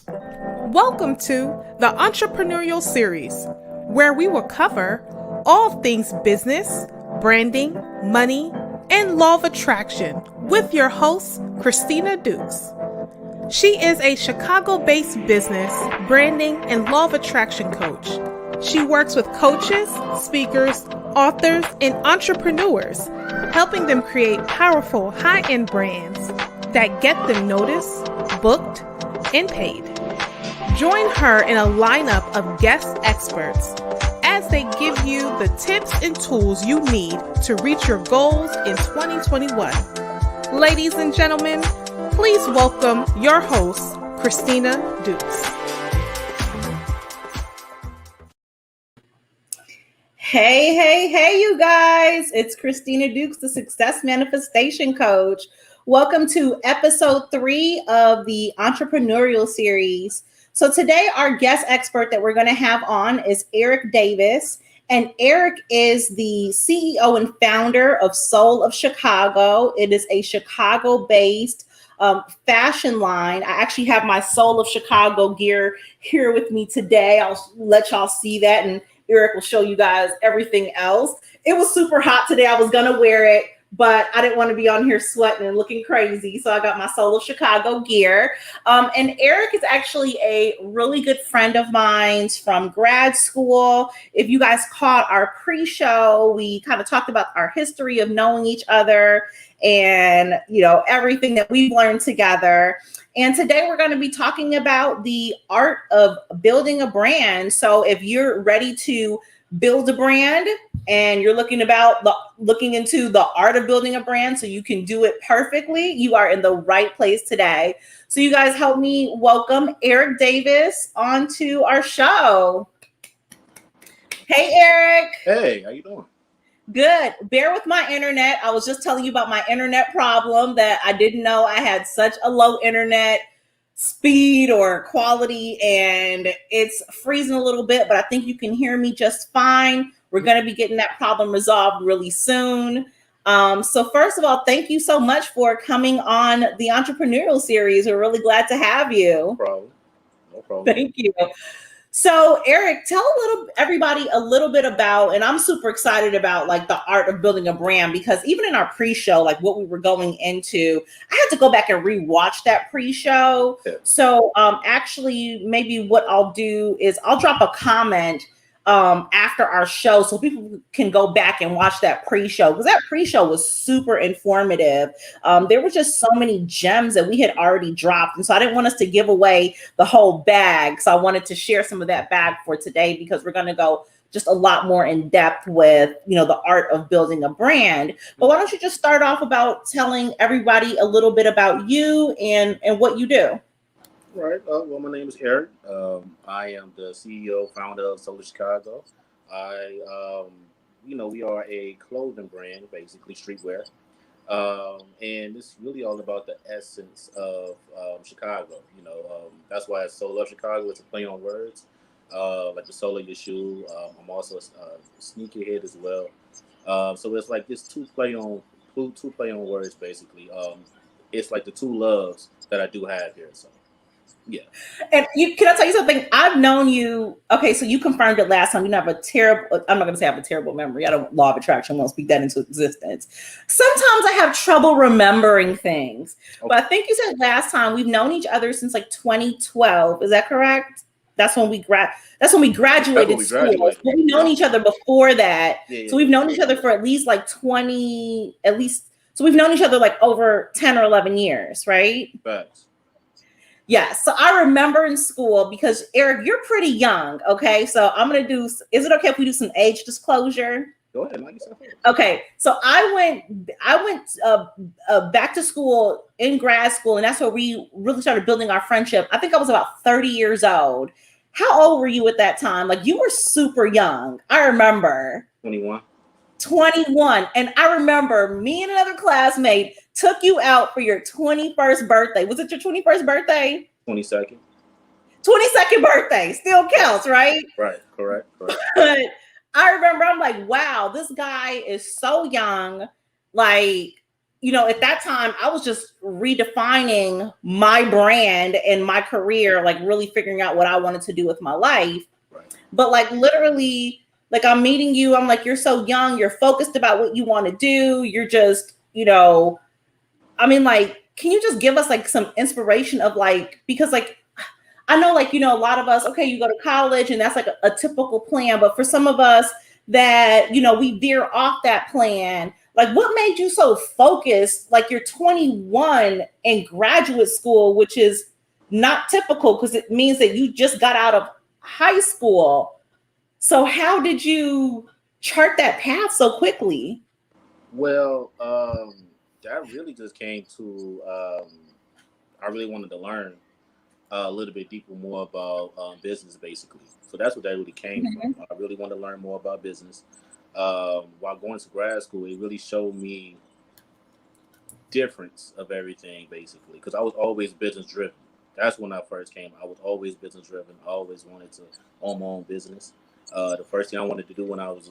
Welcome to the Entrepreneurial Series, where we will cover all things business, branding, money, and law of attraction with your host, Christina Dukes. She is a Chicago-based business, branding, and law of attraction coach. She works with coaches, speakers, authors, and entrepreneurs, helping them create powerful high-end brands that get them noticed, booked, and paid. Join her in a lineup of guest experts as they give you the tips and tools you need to reach your goals in 2021. Ladies and gentlemen, please welcome your host, Christina Dukes. Hey, you guys. It's Christina Dukes, the Success Manifestation Coach. Welcome to episode 3 of the Entrepreneurial Series. So today our guest expert that we're going to have on is Eric Davis. And Eric is the CEO and founder of Soul of Chicago. It is a Chicago-based fashion line. I actually have my Soul of Chicago gear here with me today. I'll let y'all see that, and Eric will show you guys everything else. It was super hot today. I was going to wear it, but I didn't want to be on here sweating and looking crazy. So I got my Soul of Chicago gear. And Eric is actually a really good friend of mine from grad school. If you guys caught our pre-show, we kind of talked about our history of knowing each other and, everything that we've learned together. And today we're going to be talking about the art of building a brand. So if you're ready to build a brand and you're looking into the art of building a brand so you can do it perfectly, you are in the right place today. So you guys help me welcome Eric Davis onto our show. Hey, Eric. Hey, how you doing? Good. Bear with my internet. I was just telling you about my internet problem that I didn't know I had such a low internet speed or quality, and it's freezing a little bit, but I think you can hear me just fine. We're going to be getting that problem resolved really soon. So first of all, thank you so much for coming on the Entrepreneurial Series. We're really glad to have you. No problem. Thank you. So Eric, tell everybody a little bit about, and I'm super excited about like the art of building a brand, because even in our pre-show, like what we were going into, I had to go back and rewatch that pre-show. Yeah. So actually maybe what I'll do is I'll drop a comment after our show so people can go back and watch that pre-show, because that pre-show was super informative. There were just so many gems that we had already dropped. And so I didn't want us to give away the whole bag. So I wanted to share some of that bag for today, because we're going to go just a lot more in depth with, the art of building a brand. But why don't you just start off about telling everybody a little bit about you and what you do? Right. Well, my name is Eric. I am the CEO, founder of Soul of Chicago. We are a clothing brand, basically streetwear. And it's really all about the essence of Chicago. That's why it's Soul of Chicago. It's a play on words, like the sole of your shoe. I'm also a sneakerhead as well. So it's like this two play on words, basically. It's like the two loves that I do have here. So. Yeah. And can I tell you something? I've known you. Okay, so you confirmed it last time. You have a terrible, I'm not going to say I have a terrible memory. I don't, law of attraction won't speak that into existence. Sometimes I have trouble remembering things. Okay. But I think you said last time we've known each other since like 2012. Is that correct? That's when we graduated school. But we've known each other before that. Yeah. So we've known each other for at least like so we've known each other like over 10 or 11 years, right? Facts. Yeah, so I remember in school, because Eric, you're pretty young, okay? So is it okay if we do some age disclosure? Go ahead, knock yourself out. Okay, so I went back to school in grad school, and that's where we really started building our friendship. I think I was about 30 years old. How old were you at that time? Like, you were super young. I remember. 21. And I remember me and another classmate took you out for your 21st birthday. Was it your 21st birthday? 22nd. 22nd birthday. Still counts, right? Right. Correct. But I remember, I'm like, wow, this guy is so young. Like, at that time, I was just redefining my brand and my career, like really figuring out what I wanted to do with my life. Right. But like literally, like I'm meeting you, I'm like, you're so young, you're focused about what you want to do. You're just, I mean, like, can you just give us like some inspiration of like, because like, I know like, a lot of us, okay, you go to college and that's like a typical plan. But for some of us that, we veer off that plan, like what made you so focused? Like you're 21 in graduate school, which is not typical because it means that you just got out of high school. So how did you chart that path so quickly? Well, that really just came to I really wanted to learn a little bit deeper more about business, basically. So that's what that really came from. I really wanted to learn more about business. While going to grad school, it really showed me difference of everything, basically, because I was always business driven. That's when I first came. I was always business driven. I always wanted to own my own business. The first thing I wanted to do when I was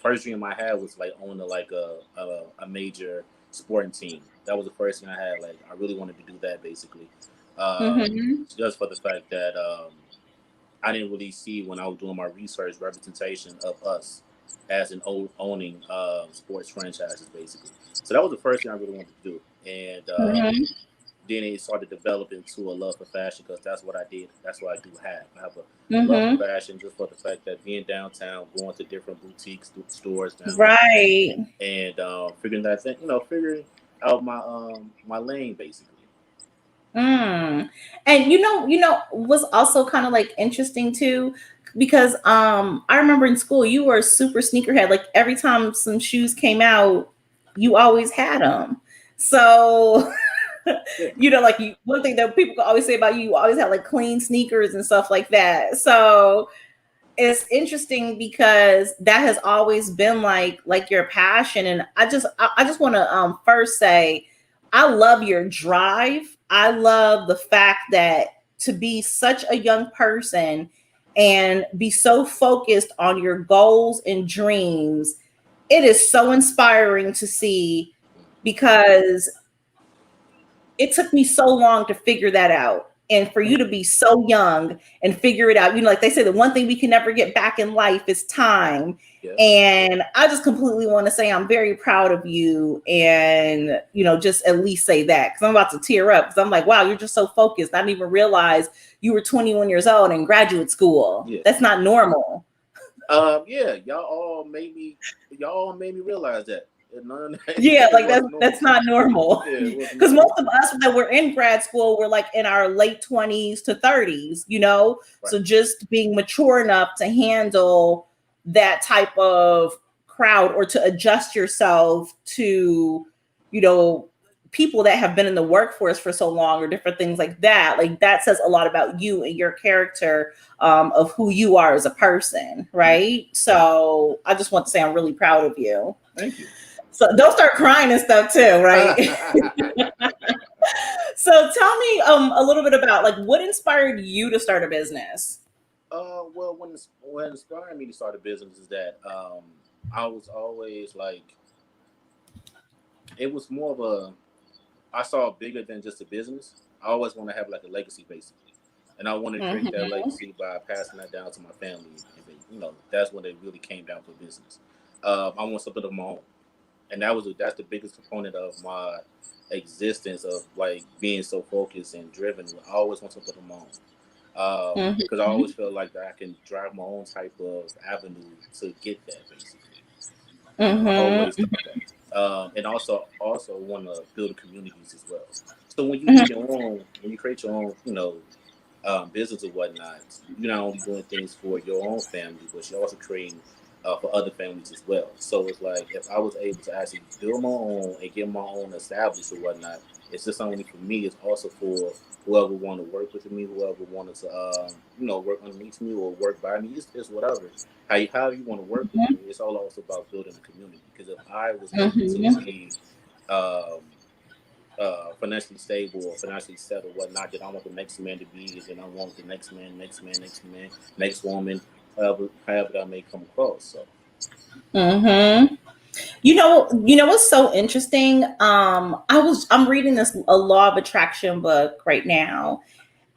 first dream I had was like own a major sporting team. That was the first thing I had. Like I really wanted to do that, basically, just for the fact that I didn't really see when I was doing my research representation of us as an owning sports franchises, basically. So that was the first thing I really wanted to do, and then it started developing into a love for fashion because that's what I did. That's what I do have. I have a love for fashion just for the fact that being downtown, going to different boutiques, stores downtown, Right. and figuring that thing, figuring out my lane, basically. And what's also kind of like interesting too, because I remember in school you were a super sneakerhead. Like every time some shoes came out, you always had them. So like one thing that people could always say about you, you always had like clean sneakers and stuff like that. So it's interesting because that has always been like your passion. And I just want to first say I love your drive. I love the fact that to be such a young person and be so focused on your goals and dreams, it is so inspiring to see because it took me so long to figure that out. And for you to be so young and figure it out, like they say, the one thing we can never get back in life is time. Yeah. And I just completely want to say I'm very proud of you and, just at least say that because I'm about to tear up because I'm like, wow, you're just so focused. I didn't even realize you were 21 years old in graduate school. Yeah. That's not normal. Yeah, y'all all made me realize that. Yeah, like that's not normal. Because most of us that were in grad school were like in our late 20s to 30s, Right. So just being mature enough to handle that type of crowd or to adjust yourself to, people that have been in the workforce for so long or different things like that. Like that says a lot about you and your character of who you are as a person, right? So I just want to say I'm really proud of you. Thank you. So don't start crying and stuff too, right? So tell me a little bit about like what inspired you to start a business? Well, what inspired me to start a business is that I was always like, it was more of I saw bigger than just a business. I always want to have like a legacy, basically, and I want to create that legacy by passing that down to my family. And that's when it really came down to business. I want something of my own. And that's the biggest component of my existence of like being so focused and driven. I always want something of my own because I always feel like that I can drive my own type of avenue to get that, basically. Always thought that, and also want to build communities as well. So when you create your own, business or whatnot, you're not only doing things for your own family, but you're also creating for other families as well. So it's like if I was able to actually build my own and get my own established or whatnot, it's just only for me. It's also for whoever want to work with me, whoever wanted to work underneath me or work by me. It's whatever. How you want to work with me. It's all also about building a community. Because if I was able to be financially stable or financially settled, whatnot, then I want the next man to be, and then I want the next man, next woman, however that may come across. So. You know what's so interesting? I'm reading this a law of attraction book right now,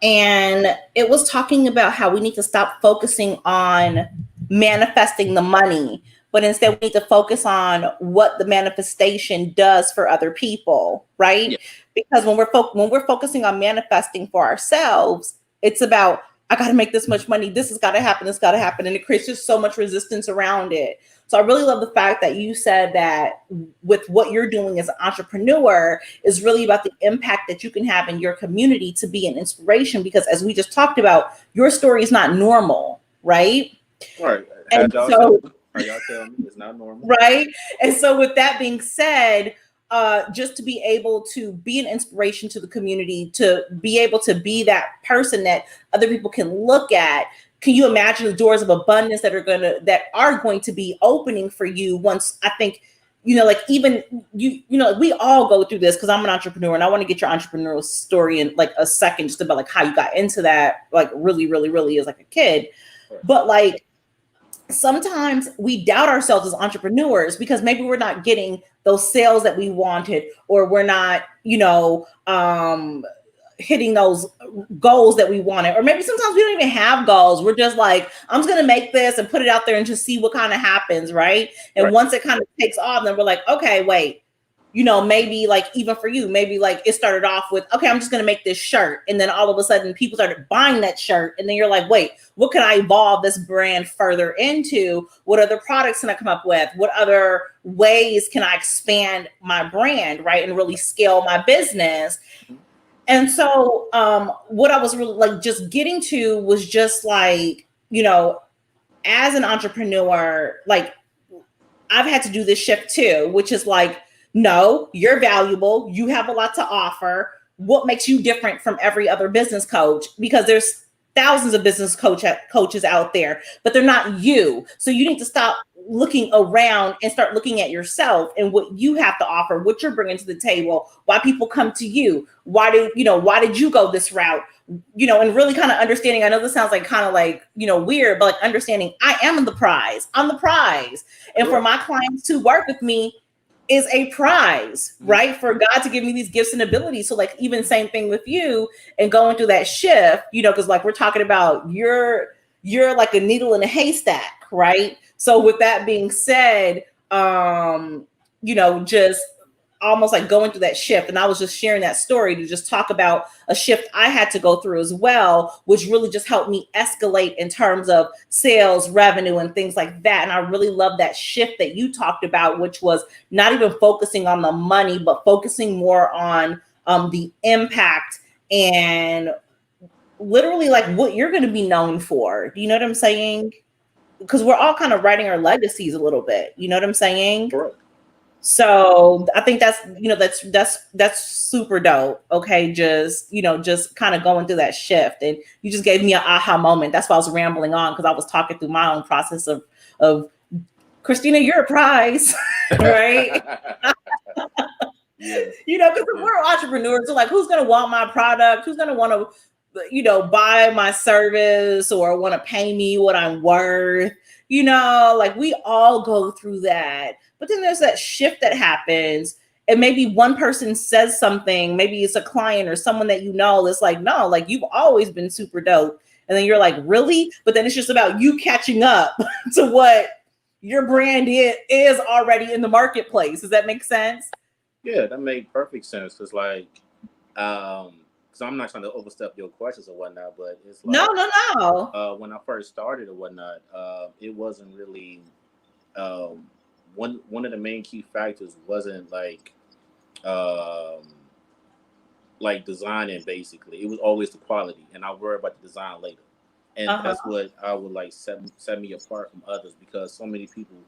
and it was talking about how we need to stop focusing on manifesting the money, but instead we need to focus on what the manifestation does for other people, right? Yeah. Because when we're focusing on manifesting for ourselves, it's about, I got to make this much money, this has got to happen, this got to happen, and it creates just so much resistance around it. So I really love the fact that you said that with what you're doing as an entrepreneur is really about the impact that you can have in your community to be an inspiration, because as we just talked about, your story is not normal, right? Right. And Had y'all tell so, me? Are y'all telling me it's not normal? right? And so, with that being said, just to be able to be an inspiration to the community, to be able to be that person that other people can look at. Can you imagine the doors of abundance that are going to be opening for you once, I think, like even we all go through this, because I'm an entrepreneur and I want to get your entrepreneurial story in like a second, just about like how you got into that, like really, really, really as like a kid. Right. But like, sometimes we doubt ourselves as entrepreneurs because maybe we're not getting those sales that we wanted, or we're not, hitting those goals that we wanted. Or maybe sometimes we don't even have goals. We're just like, I'm just going to make this and put it out there and just see what kind of happens. Right. And Right. once it kind of takes off, then we're like, okay, wait, maybe like even for you, maybe like it started off with, okay, I'm just going to make this shirt. And then all of a sudden people started buying that shirt. And then you're like, wait, what can I evolve this brand further into? What other products can I come up with? What other ways can I expand my brand, right? And really scale my business. And so what I was really like just getting to was just like, as an entrepreneur, like I've had to do this shift too, which is like, no, you're valuable. You have a lot to offer. What makes you different from every other business coach? Because there's thousands of business coaches out there, but they're not you. So you need to stop looking around and start looking at yourself and what you have to offer, what you're bringing to the table, why people come to you. Why did you go this route? And really kind of understanding, I know this sounds like kind of like, weird, but like understanding I am the prize. I'm the prize. And for my clients to work with me is a prize, right? For God to give me these gifts and abilities. So like even same thing with you and going through that shift, because like we're talking about you're like a needle in a haystack, right? So with that being said, just almost like going through that shift. And I was just sharing that story to just talk about a shift I had to go through as well, which really just helped me escalate in terms of sales, revenue, and things like that. And I really love that shift that you talked about, which was not even focusing on the money, but focusing more on the impact and literally like what you're going to be known for. Do you know what I'm saying? Because we're all kind of writing our legacies a little bit. You know what I'm saying? Correct. So I think that's super dope. Okay. Just kind of going through that shift, and you just gave me an aha moment. That's why I was rambling on, because I was talking through my own process of Christina, you're a prize, right? Yeah. Because we're entrepreneurs. So like, who's going to want my product? Who's going to want to, buy my service or want to pay me what I'm worth? Like we all go through that. But then there's that shift that happens, and maybe one person says something, maybe it's a client or someone that it's like, no, like you've always been super dope. And then you're like, really? But then it's just about you catching up to what your brand is already in the marketplace. Does that make sense? Yeah, that made perfect sense. Cause like, because I'm not trying to overstep your questions or whatnot, but it's like No. when I first started or whatnot, it wasn't really one of the main key factors wasn't like designing. Basically, it was always the quality, and I worry about the design later. And that's what I would like set me apart from others, because so many people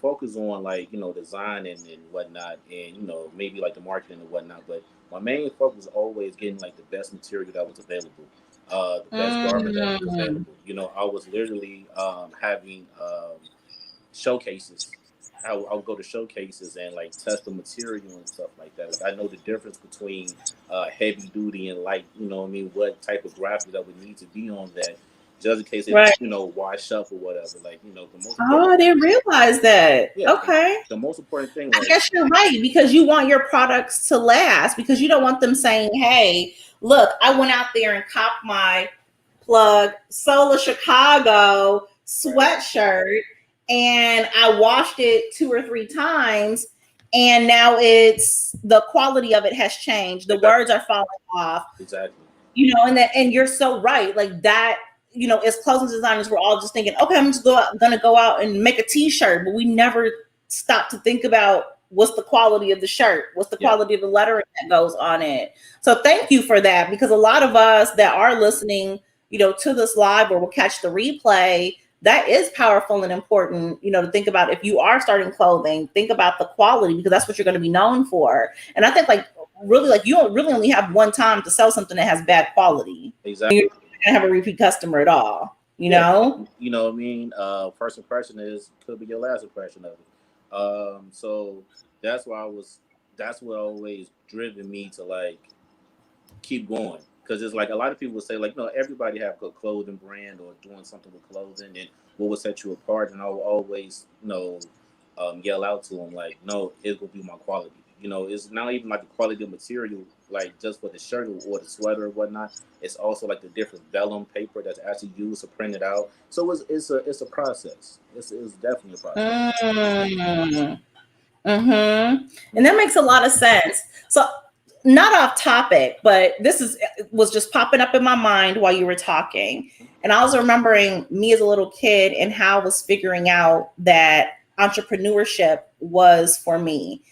focus on like design and whatnot, and maybe like the marketing and whatnot. But my main focus was always getting like the best material that was available, the best garment that was available. I was literally having showcases. I would go to showcases and like test the material and stuff like that. Like I know the difference between heavy duty and light. You know what I mean? What type of graphic that would need to be on that. just in case it, Right. wash up or whatever. Like, the most Oh, important, I didn't realize that. yeah, Okay. the most important thing, I guess you're right, because you want your products to last, because you don't want them saying, hey, look, I went out there and copped my plug Solar Chicago sweatshirt and I washed it 2 or 3 times, and now it's the quality of it has changed. The words are falling off. exactly. And you're so right. Like that, as clothing designers, we're all just thinking, okay, I'm just gonna go out and make a t-shirt, but we never stop to think about what's the quality of the shirt, what's the quality of the lettering that goes on it. So thank you for that, because a lot of us that are listening, to this live or will catch the replay, that is powerful and important, to think about. If you are starting clothing, think about the quality, because that's what you're going to be known for. And I think, like, really, like, you don't really only have one time to sell something that has bad quality. Exactly. You're not going to have a repeat customer at all, you know? You know what I mean? First impression could be your last impression of it. So that's what always driven me to, like, keep going. Because it's like a lot of people would say, like, everybody have a clothing brand or doing something with clothing, and what would set you apart. And I will always, yell out to them, like, no, it will be my quality. It's not even like the quality of material, like just for the shirt or the sweater or whatnot. It's also like the different vellum paper that's actually used to print it out. So it's a process. It's definitely a process. And that makes a lot of sense. So, not off topic, but was just popping up in my mind while you were talking. And I was remembering me as a little kid and how I was figuring out that entrepreneurship was for me.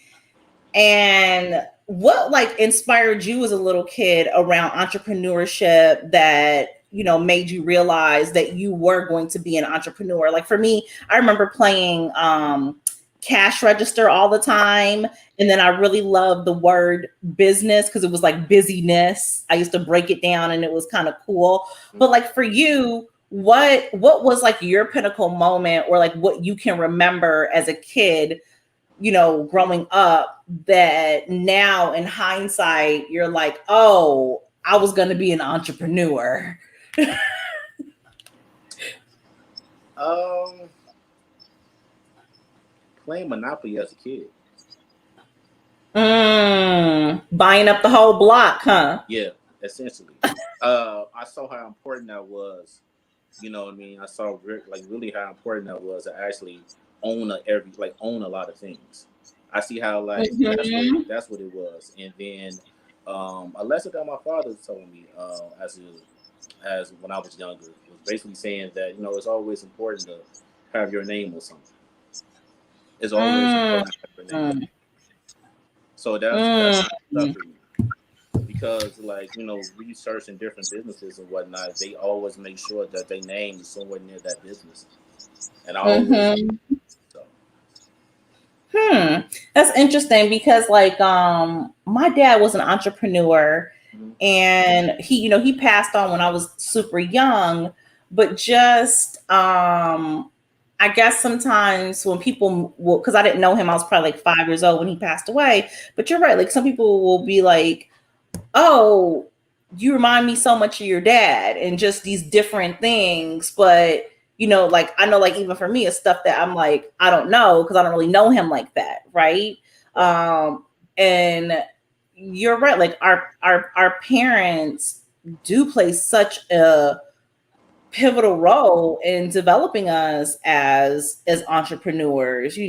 And what, like, inspired you as a little kid around entrepreneurship that, made you realize that you were going to be an entrepreneur? Like, for me, I remember playing cash register all the time. And then I really loved the word business because it was like busyness. I used to break it down and it was kind of cool. But, like, for you, what was, like, your pinnacle moment, or, like, what you can remember as a kid, growing up, that now in hindsight, you're like, oh, I was going to be an entrepreneur? Playing Monopoly as a kid. Buying up the whole block, huh? Yeah, essentially. I saw how important that was. You know what I mean? I saw really how important that was to actually own a lot of things. I see how, like, that's what it was. And then a lesson that my father told me as when I was younger was basically saying that it's always important to have your name or something. It's always important to have your name. So that's stuff for me. Because, like, researching different businesses and whatnot, they always make sure that their name is somewhere near that business. And I always so. That's interesting, because, like, my dad was an entrepreneur, and he passed on when I was super young. But just I guess sometimes when people will, because I didn't know him, I was probably like 5 years old when he passed away. But you're right, like, some people will be like, oh, you remind me so much of your dad, and just these different things. But, like, I know, like, even for me, it's stuff that I'm like, I don't know, because I don't really know him like that, right? And you're right, like, our parents do play such a pivotal role in developing us as entrepreneurs.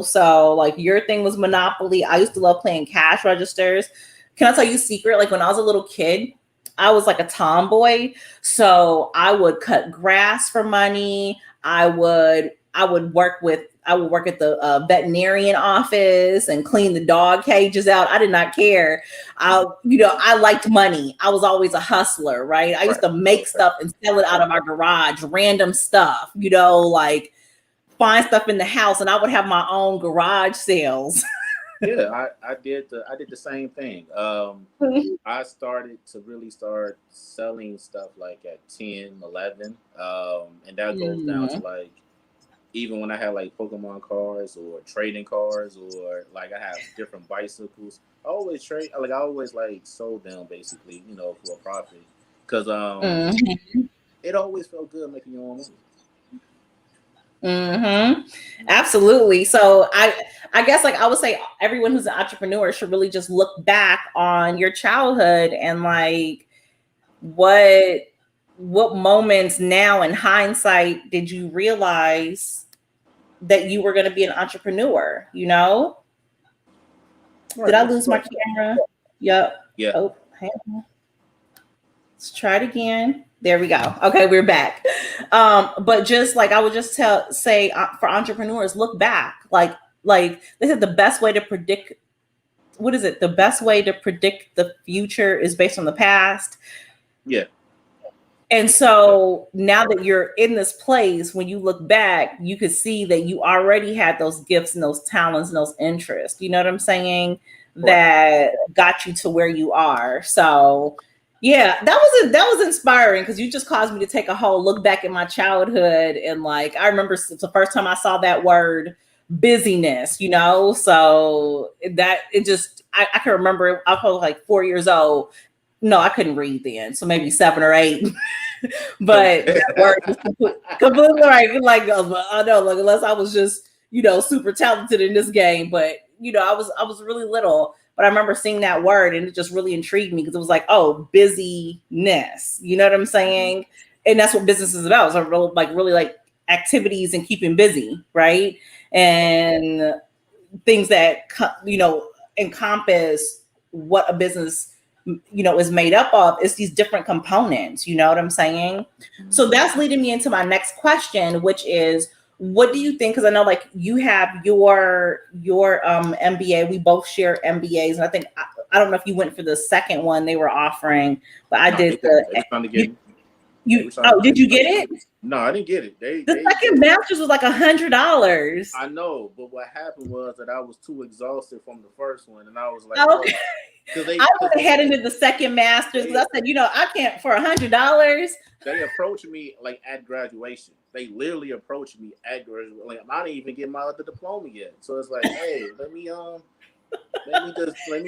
So, like, your thing was Monopoly. I used to love playing cash registers. Can I tell you a secret? Like, when I was a little kid, I was like a tomboy. So I would cut grass for money. I would work at the veterinarian office and clean the dog cages out. I did not care. I liked money. I was always a hustler, right? I used to make stuff and sell it out of our garage, random stuff, like, find stuff in the house, and I would have my own garage sales. Yeah, I did the same thing. I started to really start selling stuff like at 10, 11. And that goes down to, like, even when I had, like, Pokemon cards or trading cards, or, like, I have different bicycles. I always like, sold them basically, for a profit. Because it always felt good making your own money. Mm-hmm. Absolutely. So I guess like I would say everyone who's an entrepreneur should really just look back on your childhood and like what moments now in hindsight did you realize that you were going to be an entrepreneur, you know? Did Right. I That's lose my right. camera? Yep. Yeah. Oh, hang on. Let's try it again. There we go. Okay, we're back. But just like I would just say for entrepreneurs, look back. Like they said the best way to predict what is it? The best way to predict the future is based on the past. Yeah. And so now that you're in this place, when you look back, you could see that you already had those gifts and those talents and those interests. You know what I'm saying? Right. That got you to where you are. So yeah, that was inspiring because you just caused me to take a whole look back at my childhood and like I remember the first time I saw that word busyness, you know. So that it just I can remember I was like 4 years old. No, I couldn't read then, so maybe 7 or 8. But that word was completely right. Like I know, like unless I was just super talented in this game, but I was really little. But I remember seeing that word and it just really intrigued me because it was like, oh, busyness. You know what I'm saying? And that's what business is about. So really like activities and keeping busy, right? And things that encompass what a business is made up of. Is these different components, you know what I'm saying? So that's leading me into my next question, which is what do you think, because I know like you have your MBA, we both share MBAs, and I think I don't know if you went for the second one they were offering, but I did did you get it? No, I didn't get it. The second master's was like $100. I know, but what happened was that I was too exhausted from the first one, and I was like, okay. I went ahead into the second master's because I said, I can't for $100. They approached me like at graduation. They literally approached me at graduation. Like I didn't even get my diploma yet. So it's like, hey, let me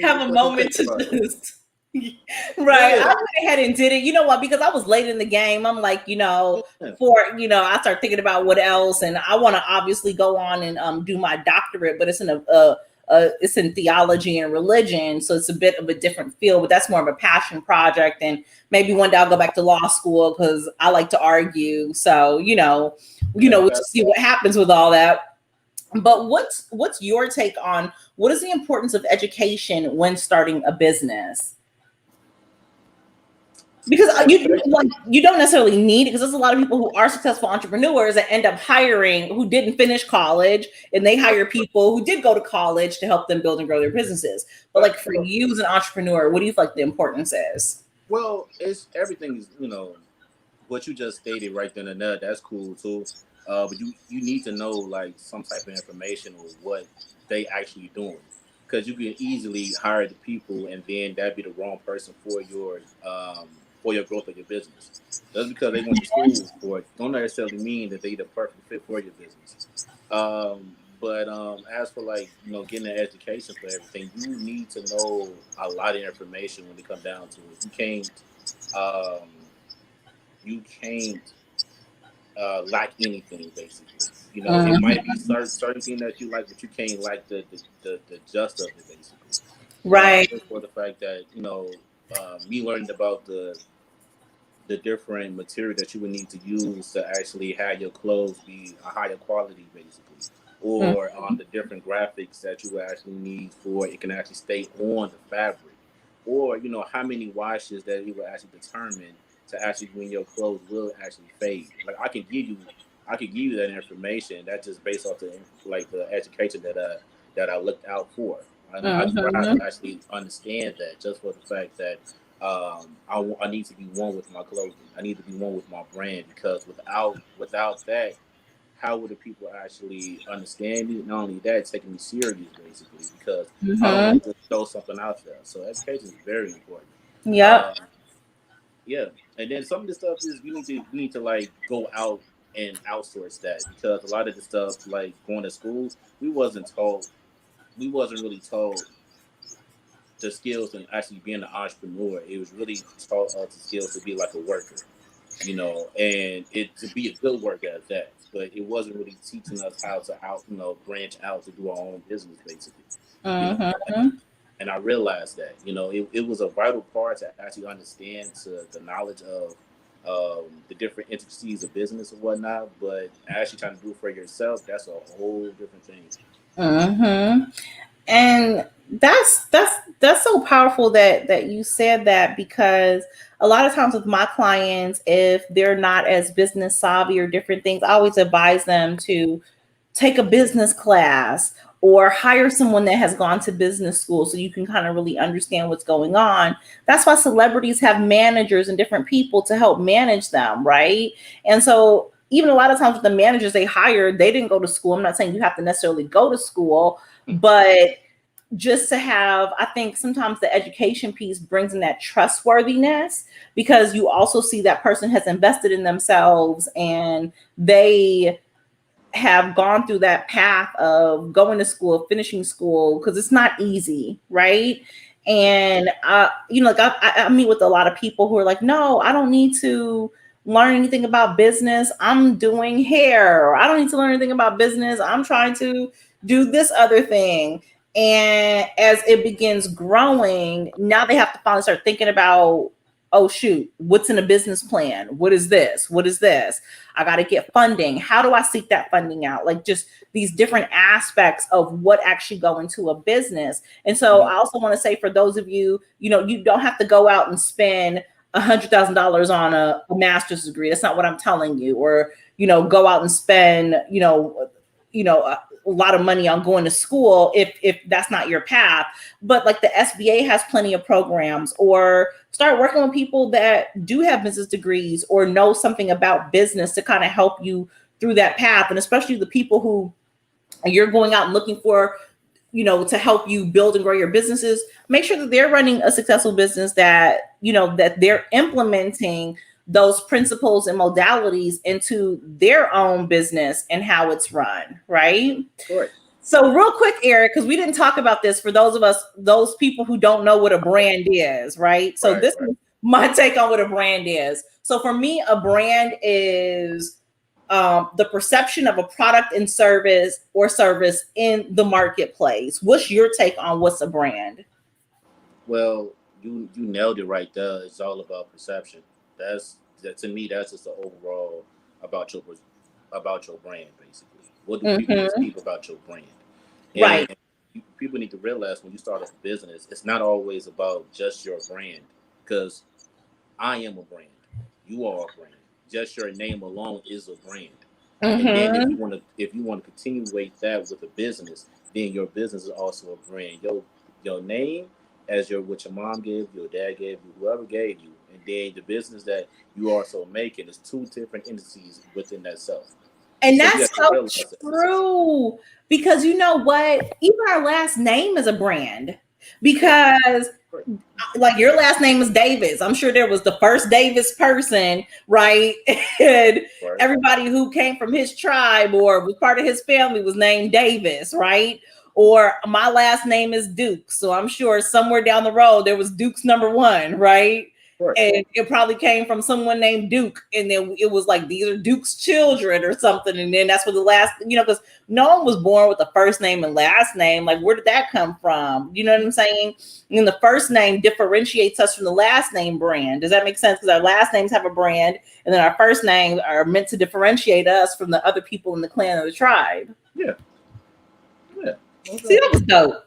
have a moment to just. Right. Yeah. I went ahead and did it. You know what? Because I was late in the game. I'm like, I started thinking about what else, and I want to obviously go on and do my doctorate, but it's in it's in theology and religion, so it's a bit of a different field. But that's more of a passion project, and maybe one day I'll go back to law school because I like to argue. So we'll just see what happens with all that. But what's your take on what is the importance of education when starting a business? Because you don't necessarily need it, because there's a lot of people who are successful entrepreneurs that end up hiring who didn't finish college, and they hire people who did go to college to help them build and grow their businesses. But like for you as an entrepreneur, what do you feel like the importance is? Well, it's everything is what you just stated right then and there. That's cool too. But you need to know like some type of information or what they actually doing, because you can easily hire the people and then that'd be the wrong person for your growth of your business. Just because they went to school for it don't necessarily mean that they're the perfect fit for your business. But as for like getting an education for everything, you need to know a lot of information when it comes down to it. You can't lack anything basically. It might be certain thing that you like, but you can't like the gist of it basically. Right. For the fact that me learning about the different material that you would need to use to actually have your clothes be a higher quality basically, or the different graphics that you would actually need for it can actually stay on the fabric, or how many washes that you would actually determine to actually when your clothes will actually fade. Like I could give you that information. That's just based off the education that I looked out for. I try to actually understand that, just for the fact that I need to be one with my clothing. I need to be one with my brand, because without that, how would the people actually understand me? Not only that, taking me serious basically, because I don't want to just throw something out there. So education is very important. Yeah. Yeah, and then some of the stuff is we need to like go out and outsource that, because a lot of the stuff like going to school, we wasn't really told the skills and actually being an entrepreneur. It was really taught us the skills to be like a worker. and it to be a good work at that. But it wasn't really teaching us how to branch out to do our own business, basically. You know, Mm-hmm. and I realized that it was a vital part to actually understand to the knowledge of the different intricacies of business and whatnot. But actually trying to do it for yourself, that's a whole different thing. Mm-hmm. And that's so powerful that you said that, because a lot of times with my clients, if they're not as business savvy or different things, I always advise them to take a business class or hire someone that has gone to business school so you can kind of really understand what's going on. That's why celebrities have managers and different people to help manage them, right? And so even a lot of times with the managers they hire, they didn't go to school. I'm not saying you have to necessarily go to school, but just to have, I think sometimes the education piece brings in that trustworthiness, because you also see that person has invested in themselves and they have gone through that path of going to school, finishing school, because it's not easy, right? And like I meet with a lot of people who are like, no, I don't need to learn anything about business. I'm doing hair. Or I don't need to learn anything about business. I'm trying to do this other thing. And as it begins growing, now they have to finally start thinking about, oh shoot, what's in a business plan? What is this? What is this? I got to get funding. How do I seek that funding out? Like just these different aspects of what actually go into a business. And so I also want to say for those of you, you don't have to go out and spend $100,000 on a master's degree. That's not what I'm telling you. Or, go out and spend, a lot of money on going to school if that's not your path. But like the SBA has plenty of programs, or start working with people that do have business degrees or know something about business to kind of help you through that path. And especially the people who you're going out and looking for, to help you build and grow your businesses, make sure that they're running a successful business, that, that they're implementing those principles and modalities into their own business and how it's run, right? Right. So real quick, Eric, because we didn't talk about this for those people who don't know what a brand is, right? So this is my take on what a brand is. So for me, a brand is the perception of a product and service in the marketplace. What's your take on what's a brand? Well, you nailed it right there. It's all about perception. To me, that's just the overall about your brand, basically. What do people perceive about your brand? And Right. people need to realize when you start a business, it's not always about just your brand, because I am a brand. You are a brand. Just your name alone is a brand. And then if you want to continuate that with a business, then your business is also a brand. Your name, as what your mom gave you, your dad gave you, whoever gave you, and then the business that you also making is two different entities within that self. And So that's so true, because you know what? Even our last name is a brand, because like your last name is Davis. I'm sure there was the first Davis person, right? And everybody who came from his tribe or was part of his family was named Davis, right? Or my last name is Dukes. So I'm sure somewhere down the road there was Dukes number one, right? And it probably came from someone named Duke. And then it was like, these are Duke's children or something. And then that's where the last, because no one was born with a first name and last name. Like, where did that come from? You know what I'm saying? And the first name differentiates us from the last name brand. Does that make sense? Because our last names have a brand, and then our first names are meant to differentiate us from the other people in the clan or the tribe. Yeah. Yeah. Okay. See, that was dope.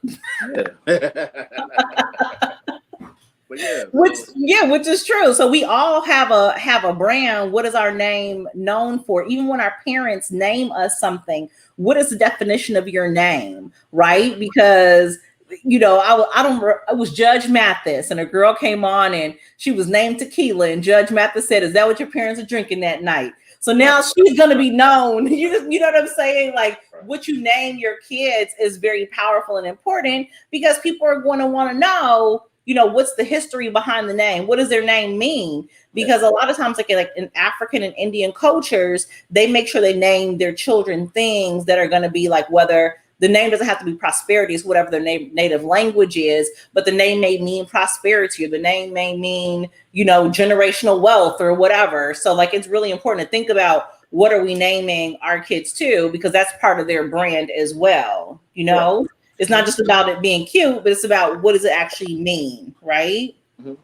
Yeah. Which is true. So we all have a brand. What is our name known for? Even when our parents name us something, what is the definition of your name, right? Because I was Judge Mathis, and a girl came on and she was named Tequila, and Judge Mathis said, "Is that what your parents are drinking that night?" So now she's going to be known. You know what I'm saying? Like, what you name your kids is very powerful and important, because people are going to want to know, what's the history behind the name? What does their name mean? Because a lot of times, like in African and Indian cultures, they make sure they name their children things that are going to be like, whether The name doesn't have to be prosperity. It's whatever their native language is, but the name may mean prosperity, or the name may mean, generational wealth or whatever. So like, it's really important to think about, what are we naming our kids to? Because that's part of their brand as well. Right. It's not just about it being cute, but it's about, what does it actually mean, right? Mm-hmm.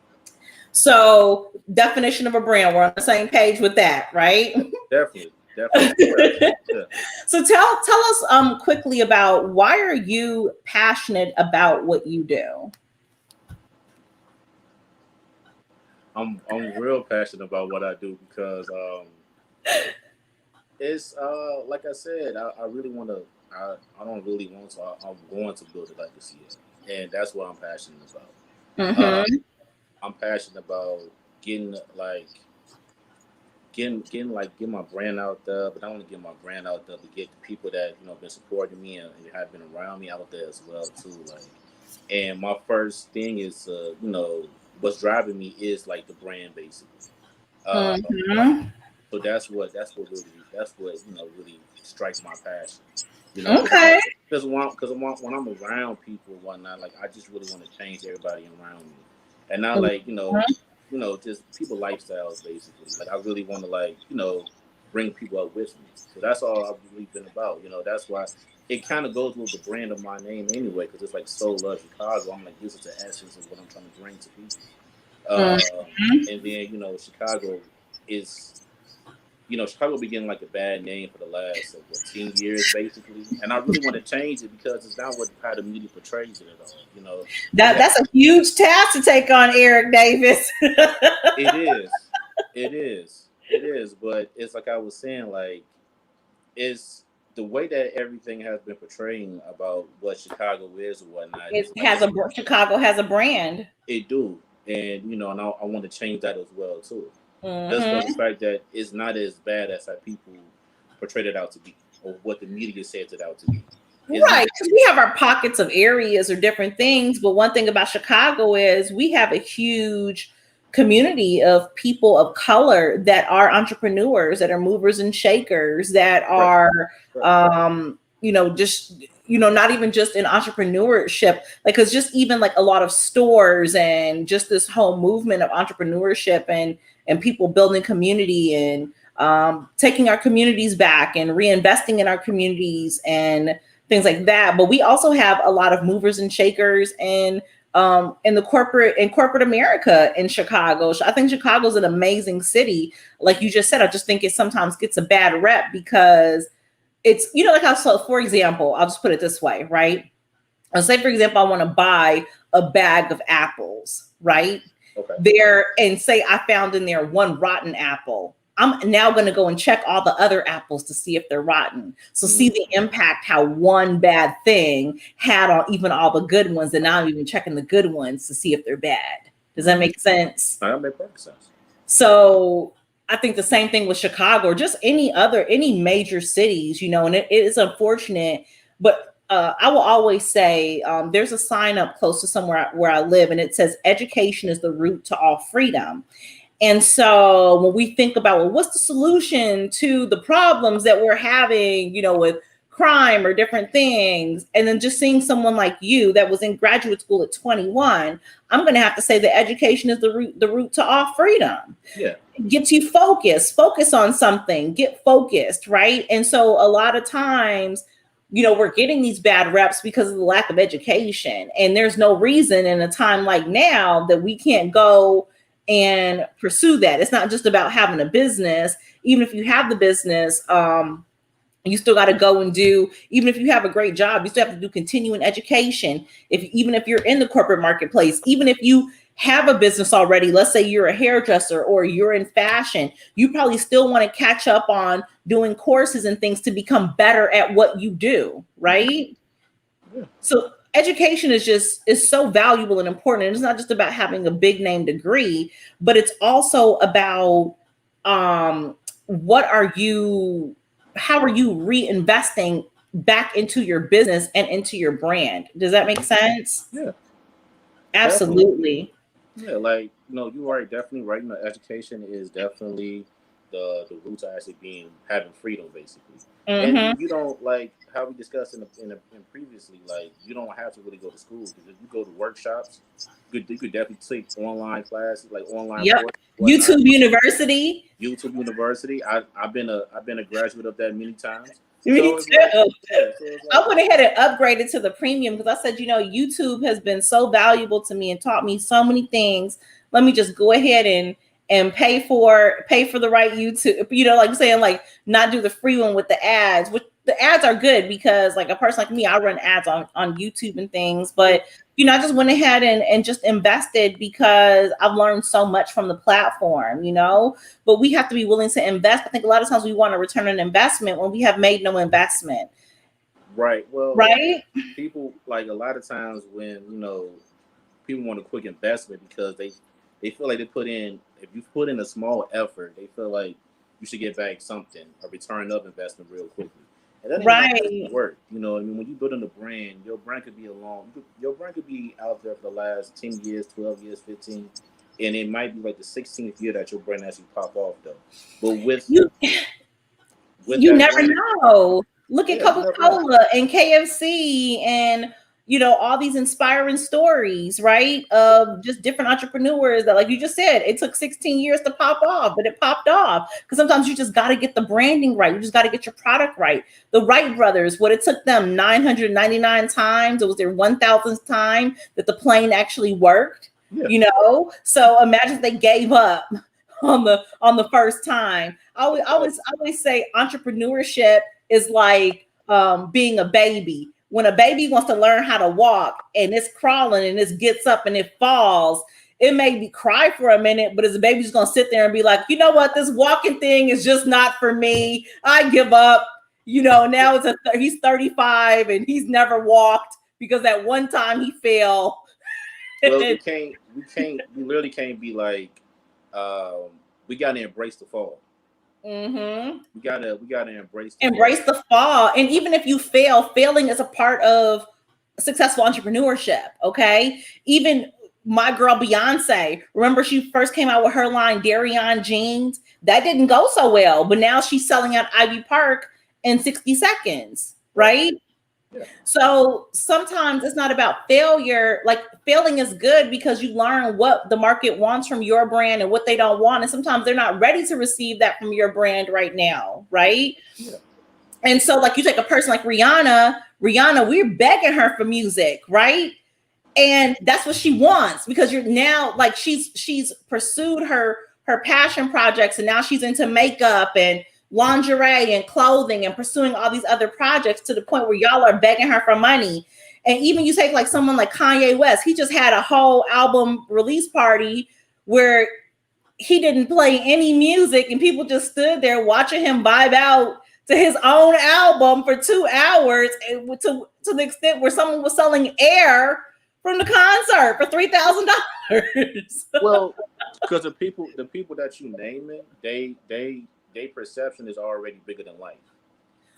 So, definition of a brand, we're on the same page with that, right? Definitely. Yeah. So tell us quickly about, why are you passionate about what you do? I'm real passionate about what I do because it's like I said, I really want to. I don't really want to. I'm going to build a legacy, and that's what I'm passionate about. Mm-hmm. I'm passionate about getting getting my brand out there, but I want to get my brand out there to get the people that been supporting me and have been around me out there as well too. Like, and my first thing is what's driving me is like the brand basically. Uh, Mm-hmm. so that's what really strikes my passion. Okay. Because when I'm around people and whatnot, like I just really want to change everybody around me, and not like just people lifestyles basically. Like I really want to bring people up with me. So that's all I've really been about. That's why it kind of goes with the brand of my name anyway, because it's like Soul Love Chicago. I'm like, this is the essence of what I'm trying to bring to people. Mm-hmm. And then Chicago is Chicago been getting like a bad name for the last 10 years basically, and I really want to change it because it's not how the media portrays it at all. That's a huge task to take on, Eric Davis. It is, it is, but it's like I was saying, like it's the way that everything has been portraying about what Chicago is or whatnot. It's like Chicago has a brand. it do, and and I want to change that as well too. Just for the Mm-hmm. fact that it's not as bad as how people portrayed it out to be, or what the media says it out to be. It's Right, not. because we have our pockets of areas or different things, but one thing about Chicago is we have a huge community of people of color that are entrepreneurs, that are movers and shakers, that Right, are, right, just not even just in entrepreneurship, like, because just even like a lot of stores and just this whole movement of entrepreneurship and people building community and taking our communities back and reinvesting in our communities and things like that. But we also have a lot of movers and shakers in the corporate America in Chicago. So I think Chicago's an amazing city. Like you just said, I just think it sometimes gets a bad rep because it's, like how, so for example, I'll just put it this way, right? I'll say, for example, I want to buy a bag of apples, right? okay. There, and say I found in there one rotten apple. I'm now going to go and check all the other apples to see if they're rotten. So see the impact how one bad thing had on even all the good ones, and now I'm even checking the good ones to see if they're bad. Does that make sense? That makes perfect sense. So I think the same thing with Chicago or just any major cities, and it is unfortunate, but I will always say there's a sign up close to somewhere where I live, and it says education is the root to all freedom. And so when we think about, well, what's the solution to the problems that we're having, with crime or different things, and then just seeing someone like you that was in graduate school at 21, I'm going to have to say that education is the root to all freedom. Yeah. It gets you focus on something, get focused, right? And so a lot of times, we're getting these bad reps because of the lack of education. And there's no reason in a time like now that we can't go and pursue that. It's not just about having a business. Even if you have the business, you still got to go and do, even if you have a great job, you still have to do continuing education. Even if you're in the corporate marketplace, even if you have a business already, let's say you're a hairdresser or you're in fashion, you probably still want to catch up on doing courses and things to become better at what you do, right? Yeah. So education is so valuable and important. And it's not just about having a big name degree, but it's also about how are you reinvesting back into your business and into your brand? Does that make sense? Yeah. Absolutely. Definitely. Yeah, like you are definitely right. Education is definitely the roots are actually being having freedom, basically. And Mm-hmm. you don't, like how we discussed in previously, like you don't have to really go to school, because if you go to workshops, you could definitely take online classes, like online Yep. courses, whatnot. YouTube University. YouTube University. I've been a graduate of that many times. Me So it's like, too. yeah. So it's I like, went ahead and upgraded to the premium because I said, YouTube has been so valuable to me and taught me so many things. Let me just go ahead and pay for the right YouTube. Like I'm saying, like not do the free one with the ads. Which the ads are good because like a person like me, I run ads on YouTube and things. But I just went ahead and just invested because I've learned so much from the platform. But we have to be willing to invest. I think a lot of times we want to return an investment when we have made no investment. right. Well, Right? people, like, a lot of times when people want a quick investment because they feel like they put in if you put in a small effort, they feel like you should get back something, a return of investment real quickly. And that ain't how Right. business work. You know what I mean? When you build in a brand, your brand could be your brand could be out there for the last 10 years, 12 years, 15, and it might be like the 16th year that your brand actually pop off though. But You with you that never brand, know. Look at yeah, you never know. Coca-Cola and KFC and all these inspiring stories, right? Of just different entrepreneurs that, like you just said, it took 16 years to pop off, but it popped off. Because sometimes you just got to get the branding right. You just got to get your product right. The Wright brothers, what it took them 999 times, it was their 1000th time that the plane actually worked. Yeah. So imagine if they gave up on the first time. I always say entrepreneurship is like being a baby. When a baby wants to learn how to walk and it's crawling and it gets up and it falls, it may be cry for a minute, but as a baby's gonna sit there and be like, you know what, this walking thing is just not for me. I give up. Now he's 35 and he's never walked because at one time he fell. Well, we literally can't be like, um, we gotta embrace the fall. Mm-hmm. We gotta embrace the fall. Embrace the fall. And even if you fail, failing is a part of successful entrepreneurship. Okay. Even my girl Beyonce, remember she first came out with her line Dairy on jeans? That didn't go so well, but now she's selling out Ivy Park in 60 seconds, right? Yeah. So sometimes it's not about failure. Like failing is good because you learn what the market wants from your brand and what they don't want. And sometimes they're not ready to receive that from your brand right now. Right. Yeah. And so like you take a person like Rihanna, we're begging her for music. Right. And that's what she wants because you're now like she's pursued her passion projects and now she's into makeup and lingerie and clothing and pursuing all these other projects to the point where y'all are begging her for money. And even you take like someone like Kanye West, he just had a whole album release party where he didn't play any music and people just stood there watching him vibe out to his own album for 2 hours, and to the extent where someone was selling air from the concert for $3,000. Well, because the people that you naming, they perception is already bigger than life.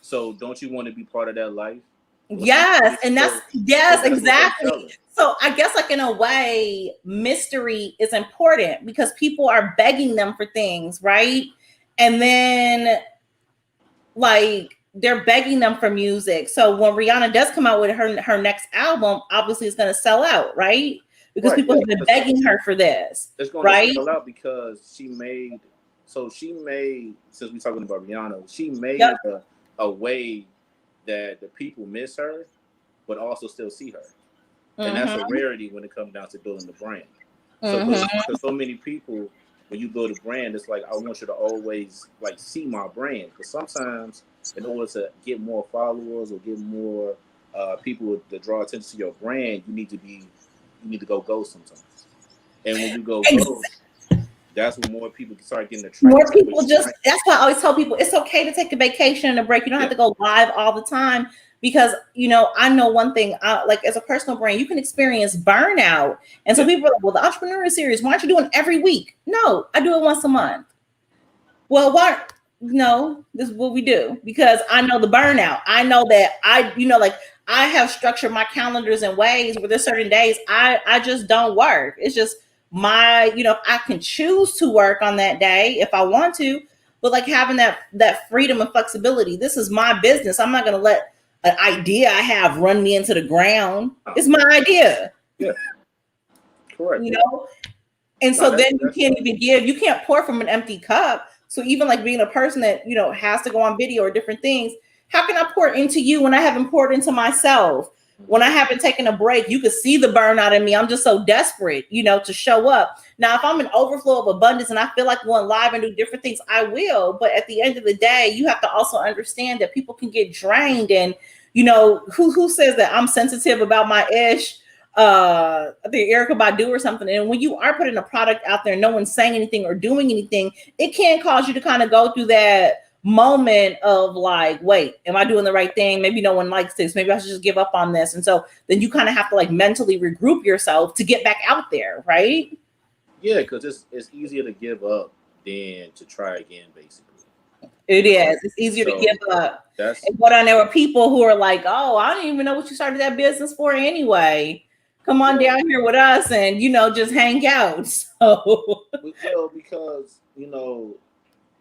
So don't you want to be part of that life? Yes, and that's exactly. So I guess like in a way, mystery is important because people are begging them for things, right? And then like they're begging them for music. So when Rihanna does come out with her next album, obviously it's going to sell out, right? Because people have been begging her for this, it's going right? to sell out because she made, since we're talking about Rihanna, she made a way that the people miss her, but also still see her. And that's a rarity when it comes down to building the brand. So for so many people, when you build a brand, it's like, I want you to always like see my brand. Because sometimes in order to get more followers or get more people to draw attention to your brand, you need to go sometimes. And when you go, that's when more people can start getting attracted. More people that's why I always tell people it's okay to take a vacation and a break. You don't have to go live all the time because, I know one thing, like as a personal brand, you can experience burnout. And so people are like, well, the Entrepreneurial Series, why aren't you doing it every week? No, I do it once a month. Well, why? No, this is what we do because I know the burnout. I know that I have structured my calendars in ways where there's certain days I just don't work. It's just I can choose to work on that day if I want to, but like having that freedom and flexibility. This is my business. I'm not going to let an idea I have run me into the ground. It's my idea. Yeah, correct. You know, and No, so then you that's can't even you can't pour from an empty cup. So even like being a person that, has to go on video or different things, how can I pour into you when I haven't poured into myself? When I haven't taken a break, you could see the burnout in me. I'm just so desperate, to show up. Now, if I'm an overflow of abundance and I feel like going live and do different things, I will. But at the end of the day, you have to also understand that people can get drained. And, who says that I'm sensitive about my ish? I think Erica Badu or something. And when you are putting a product out there, no one's saying anything or doing anything, it can cause you to kind of go through that moment of like, wait, am I doing the right thing? Maybe no one likes this. Maybe I should just give up on this. And so then you kind of have to like mentally regroup yourself to get back out there, right? Yeah, because it's easier to give up than to try again, basically. It is. It's easier to give up. But I know there are people who are like, oh, I don't even know what you started that business for anyway. Come on down here with us and, just hang out. So well, because,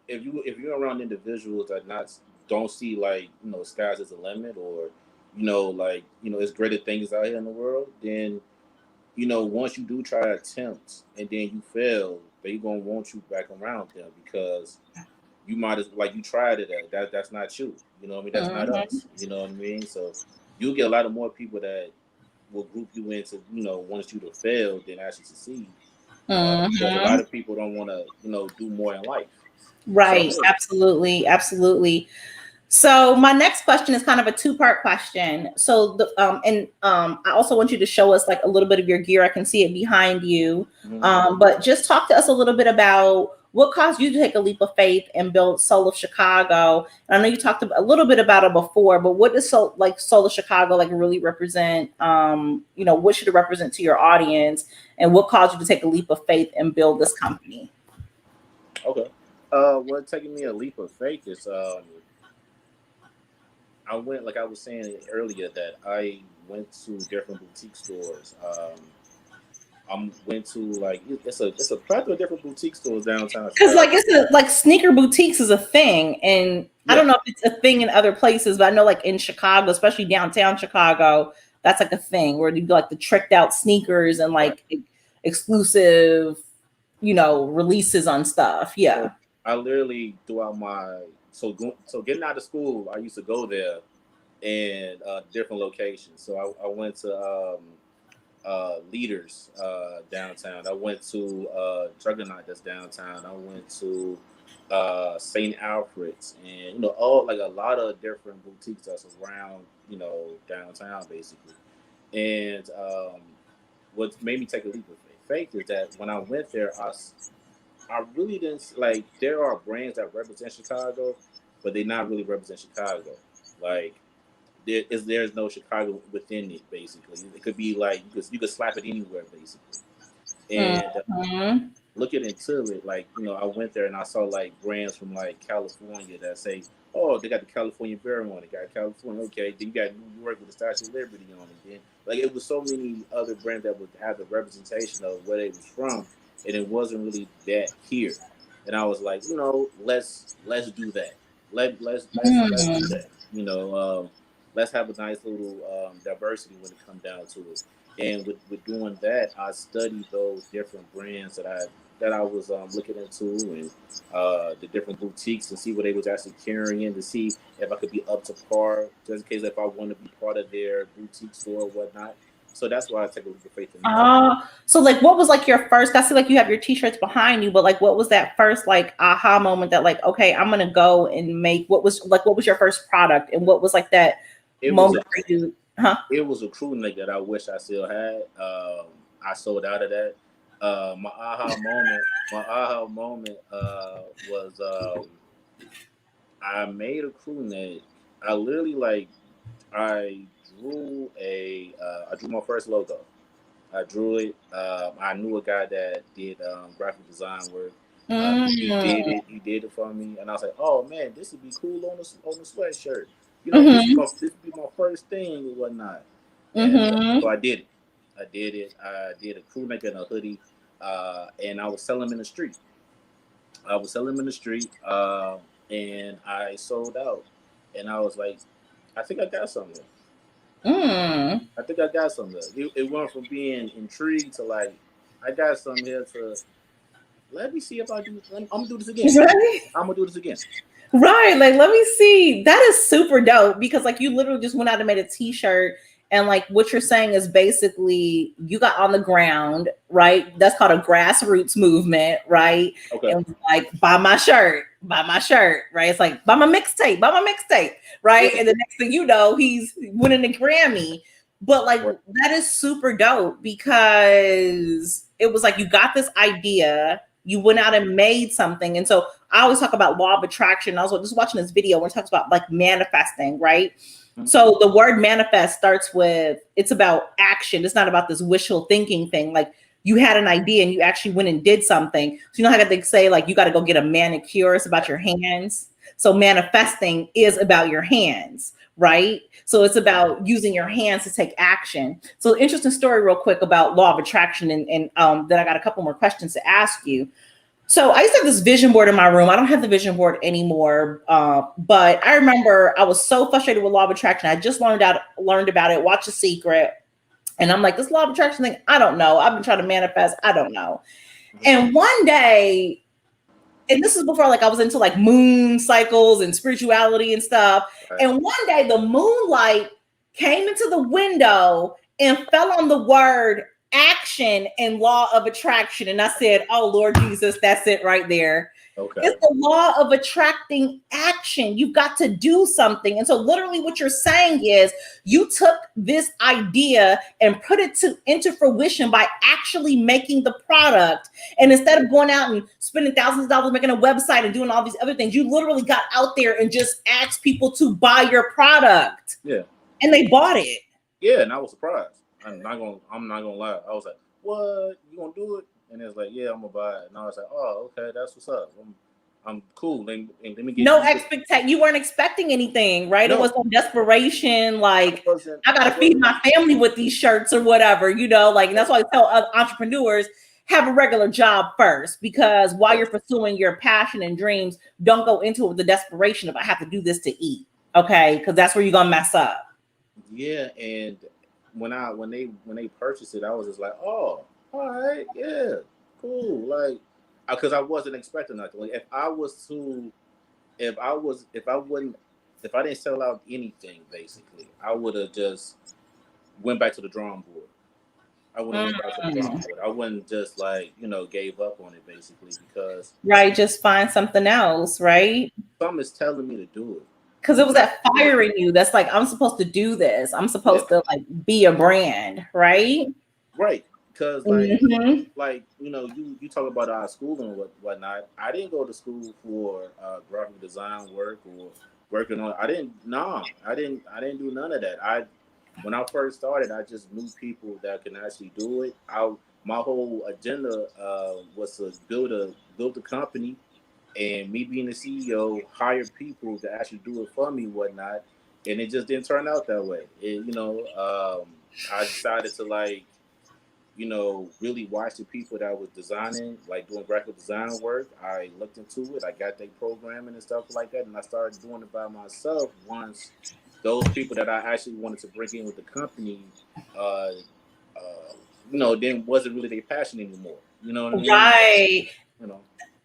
if you're around individuals that don't see like, skies as a limit, or, it's greater things out here in the world, then, once you do try attempts and then you fail, they're gonna want you back around them, because you might as like you tried it at that's not you. You know what I mean? That's not us. You know what I mean? So you'll get a lot of more people that will group you into, wants you to fail than actually succeed. Because a lot of people don't want to, do more in life. Right. So, absolutely. So my next question is kind of a two-part question. So I also want you to show us like a little bit of your gear. I can see it behind you. But just talk to us a little bit about what caused you to take a leap of faith and build Soul of Chicago. And I know you talked a little bit about it before, but what does Soul of Chicago like really represent? What should it represent to your audience, and what caused you to take a leap of faith and build this company? Okay. What taking me a leap of faith is I went, like I was saying earlier, that I went to different boutique stores. I went to like it's a plethora of different boutique stores downtown. Because like sneaker boutiques is a thing, and I don't know if it's a thing in other places, but I know like in Chicago, especially downtown Chicago, that's like a thing where you do like the tricked out sneakers and like exclusive, releases on stuff. Yeah. So I literally throughout my so getting out of school, I used to go there and different locations. So I went to Leaders downtown. I went to Juggernaut that's downtown. I went to St. Alfred's, and all like a lot of different boutiques that's around downtown basically. And what made me take a leap of faith is that when I went there, I really didn't like. There are brands that represent Chicago, but they not really represent Chicago. Like there's no Chicago within it. Basically, it could be like you could slap it anywhere basically. And looking into it, like I went there and I saw like brands from like California that say, oh, they got the California Bear on it. Got California, okay. Then you got New York with the Statue of Liberty on it. Then like it was so many other brands that would have the representation of where they was from, and it wasn't really that here. And I was like, let's do that. Let's do that. Let's have a nice little diversity when it comes down to it. And with doing that, I studied those different brands that I was looking into, and the different boutiques, and see what they was actually carrying, to see if I could be up to par, just in case if I want to be part of their boutique store or whatnot. So that's why I take a leap of faith in so like what was like your first, I see like you have your t-shirts behind you, but like what was that first like aha moment that like, okay, I'm gonna go and make, what was your first product, and what was like that moment for you? It was a crew neck that I wish I still had. I sold out of that. My aha moment was I made a crew neck. I literally I I drew my first logo. I drew it. I knew a guy that did graphic design work. He did it for me, and I was like, "Oh man, this would be cool on the sweatshirt." This would be my first thing and whatnot. And so I did it. I did a crew neck and a hoodie, and I was selling them in the street. I was selling them in the street, and I sold out. And I was like, I think I got something. Mm. I think I got something. It went from being intrigued to like, I got something here to let me see if I do. I'm gonna do this again. Right? I'm gonna do this again. Right. Like, let me see. That is super dope because, like, you literally just went out and made a t-shirt. And, like, what you're saying is basically you got on the ground, right? That's called a grassroots movement, right? Okay. And, like, buy my shirt, right? It's like, buy my mixtape, right? Yeah. And the next thing you know, he's winning a Grammy. But, like, Right. that is super dope because it was like you got this idea, you went out and made something. And so I always talk about law of attraction. I was just watching this video where it talks about like manifesting, right? Mhm. So the word manifest starts with, it's about action. It's not about this wishful thinking thing. Like you had an idea and you actually went and did something. So you know how they say like you got to go get a manicure. It's about your hands. So manifesting is about your hands, right? So it's about using your hands to take action. So interesting story real quick about law of attraction, and then I got a couple more questions to ask you. So I used to have this vision board in my room. I don't have the vision board anymore, but I remember I was so frustrated with law of attraction. I just learned about it, watched The Secret, and I'm like, this law of attraction thing, I don't know. I've been trying to manifest, I don't know. And one day, and this is before like I was into like moon cycles and spirituality and stuff. Right. And one day the moonlight came into the window and fell on the word action and law of attraction. And I said, oh Lord Jesus, that's it right there. Okay. It's the law of attracting action. You've got to do something. And so literally what you're saying is you took this idea and put it into fruition by actually making the product. And instead of going out and spending thousands of dollars making a website and doing all these other things, you literally got out there and just asked people to buy your product. Yeah. And they bought it. Yeah, and I was surprised. I'm not gonna lie. I was like, "What? You gonna do it?" And it's like, "Yeah, I'm gonna buy it." And I was like, "Oh, okay, that's what's up. I'm cool." And let me get no expectation. You weren't expecting anything, right? No. It was some desperation, like I gotta I feed my family with these shirts or whatever, you know. Like, and that's why I tell other entrepreneurs have a regular job first, because while you're pursuing your passion and dreams, don't go into it with the desperation of I have to do this to eat, okay? Because that's where you're gonna mess up. Yeah, and when they purchased it, I was just like, "Oh, all right, yeah, cool." Like, because I wasn't expecting nothing. Like, if I didn't sell out anything, basically, I would have just went back to the drawing board. I wouldn't went back to the drawing board. I wouldn't just like gave up on it, basically, because Right, just find something else, right? something is telling me to do it. Because it was that fire in you that's like, I'm supposed to do this. I'm supposed to like be a brand, right? Right. Because like you talk about our school and whatnot. I didn't go to school for graphic design work or working on. I didn't do none of that. When I first started, I just knew people that can actually do it. My whole agenda was to build a company, and me being the CEO, hire people to actually do it for me, whatnot. And it just didn't turn out that way. I decided to really watch the people that was designing, like doing graphic design work. I looked into it. I got their programming and stuff like that, and I started doing it by myself. Once those people that I actually wanted to bring in with the company, then wasn't really their passion anymore. You know what I mean? Right. You know.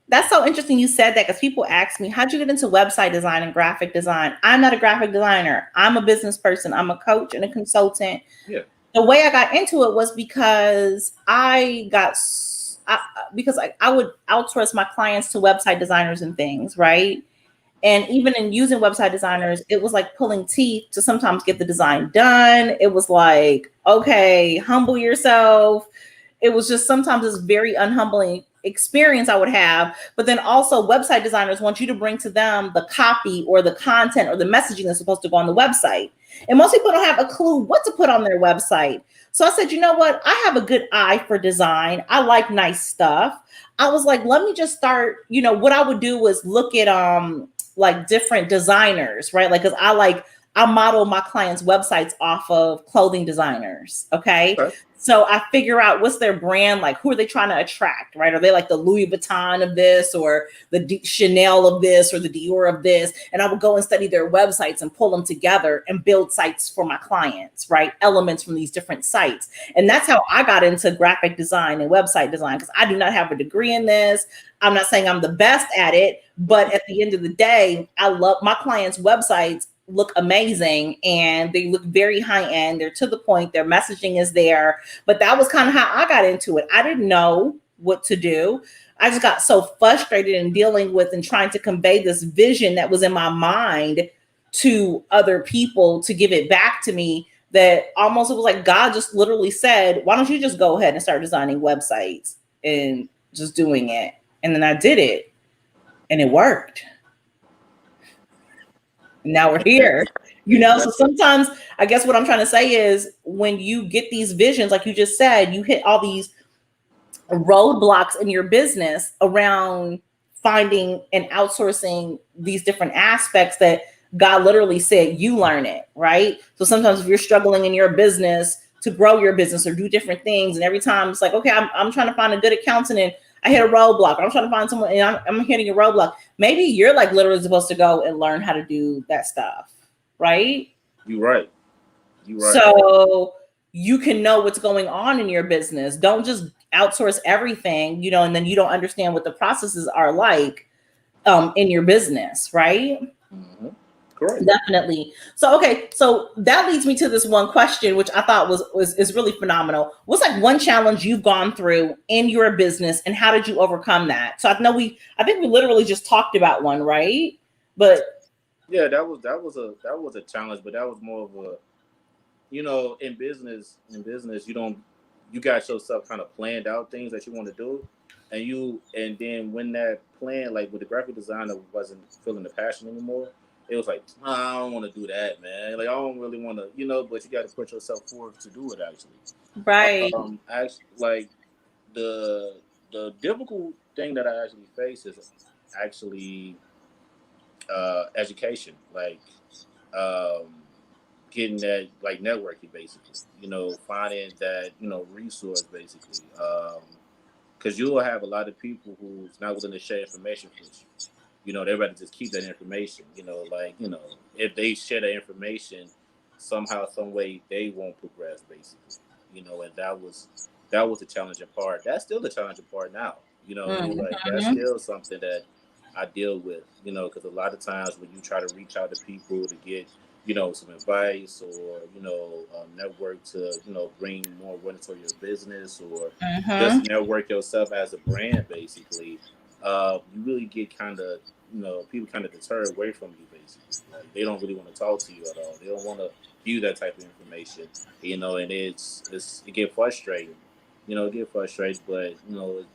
That's so interesting you said that, because people ask me, how'd you get into website design and graphic design? I'm not a graphic designer. I'm a business person. I'm a coach and a consultant. Yeah. The way I got into it was because I would outsource my clients to website designers and things, right? And even in using website designers, it was like pulling teeth to sometimes get the design done. It was like, okay, humble yourself. It was just sometimes this very unhumbling experience I would have. But then also website designers want you to bring to them the copy or the content or the messaging that's supposed to go on the website. And most people don't have a clue what to put on their website. So I said, you know what? I have a good eye for design. I like nice stuff. I was like, let me just start, what I would do was look at like different designers, right? Like, cause I I model my clients' websites off of clothing designers. Okay. So I figure out what's their brand, like who are they trying to attract, right? Are they like the Louis Vuitton of this, or the Chanel of this, or the Dior of this? And I would go and study their websites and pull them together and build sites for my clients, right? Elements from these different sites. And that's how I got into graphic design and website design, because I do not have a degree in this. I'm not saying I'm the best at it, but at the end of the day, I love my clients' websites. Look amazing, and they look very high end. They're to the point, their messaging is there. But that was kind of how I got into it. I didn't know what to do. I just got so frustrated in dealing with and trying to convey this vision that was in my mind to other people to give it back to me, that almost it was like God just literally said, why don't you just go ahead and start designing websites and just doing it? And then I did it, and it worked. Now we're here, so sometimes I guess what I'm trying to say is, when you get these visions, like you just said, you hit all these roadblocks in your business around finding and outsourcing these different aspects that God literally said, you learn it, right? So sometimes if you're struggling in your business to grow your business or do different things, and every time it's like, okay, I'm trying to find a good accountant and I hit a roadblock. I'm trying to find someone and I'm hitting a roadblock. Maybe you're like literally supposed to go and learn how to do that stuff, right? You're right. So you can know what's going on in your business. Don't just outsource everything, and then you don't understand what the processes are like in your business, right? Mm-hmm. Correct. Definitely. So, okay. So that leads me to this one question, which I thought is really phenomenal. What's like one challenge you've gone through in your business, and how did you overcome that? So I think we literally just talked about one, right? But yeah, that was a challenge, but that was more of a, in business, you got yourself kind of planned out things that you want to do. And then when that plan, like with the graphic designer, wasn't feeling the passion anymore, it was like, I don't want to do that, man. Like, I don't really want to, but you got to put yourself forward to do it, actually. right. Actually, like the difficult thing that I actually face is actually education, like getting that, like networking, basically. Finding that resource, basically. Because you'll have a lot of people who's not willing to share information with you. They'd rather just keep that information. If they share that information, somehow, some way, they won't progress, basically. And that was the challenging part. That's still the challenging part now. Like that's still something that I deal with. Because a lot of times when you try to reach out to people to get some advice, or network to bring more awareness to your business, or just network yourself as a brand, basically, you really get kind of people kind of deter away from you, basically. Like, they don't really want to talk to you at all. They don't want to give you that type of information, and it get frustrating. But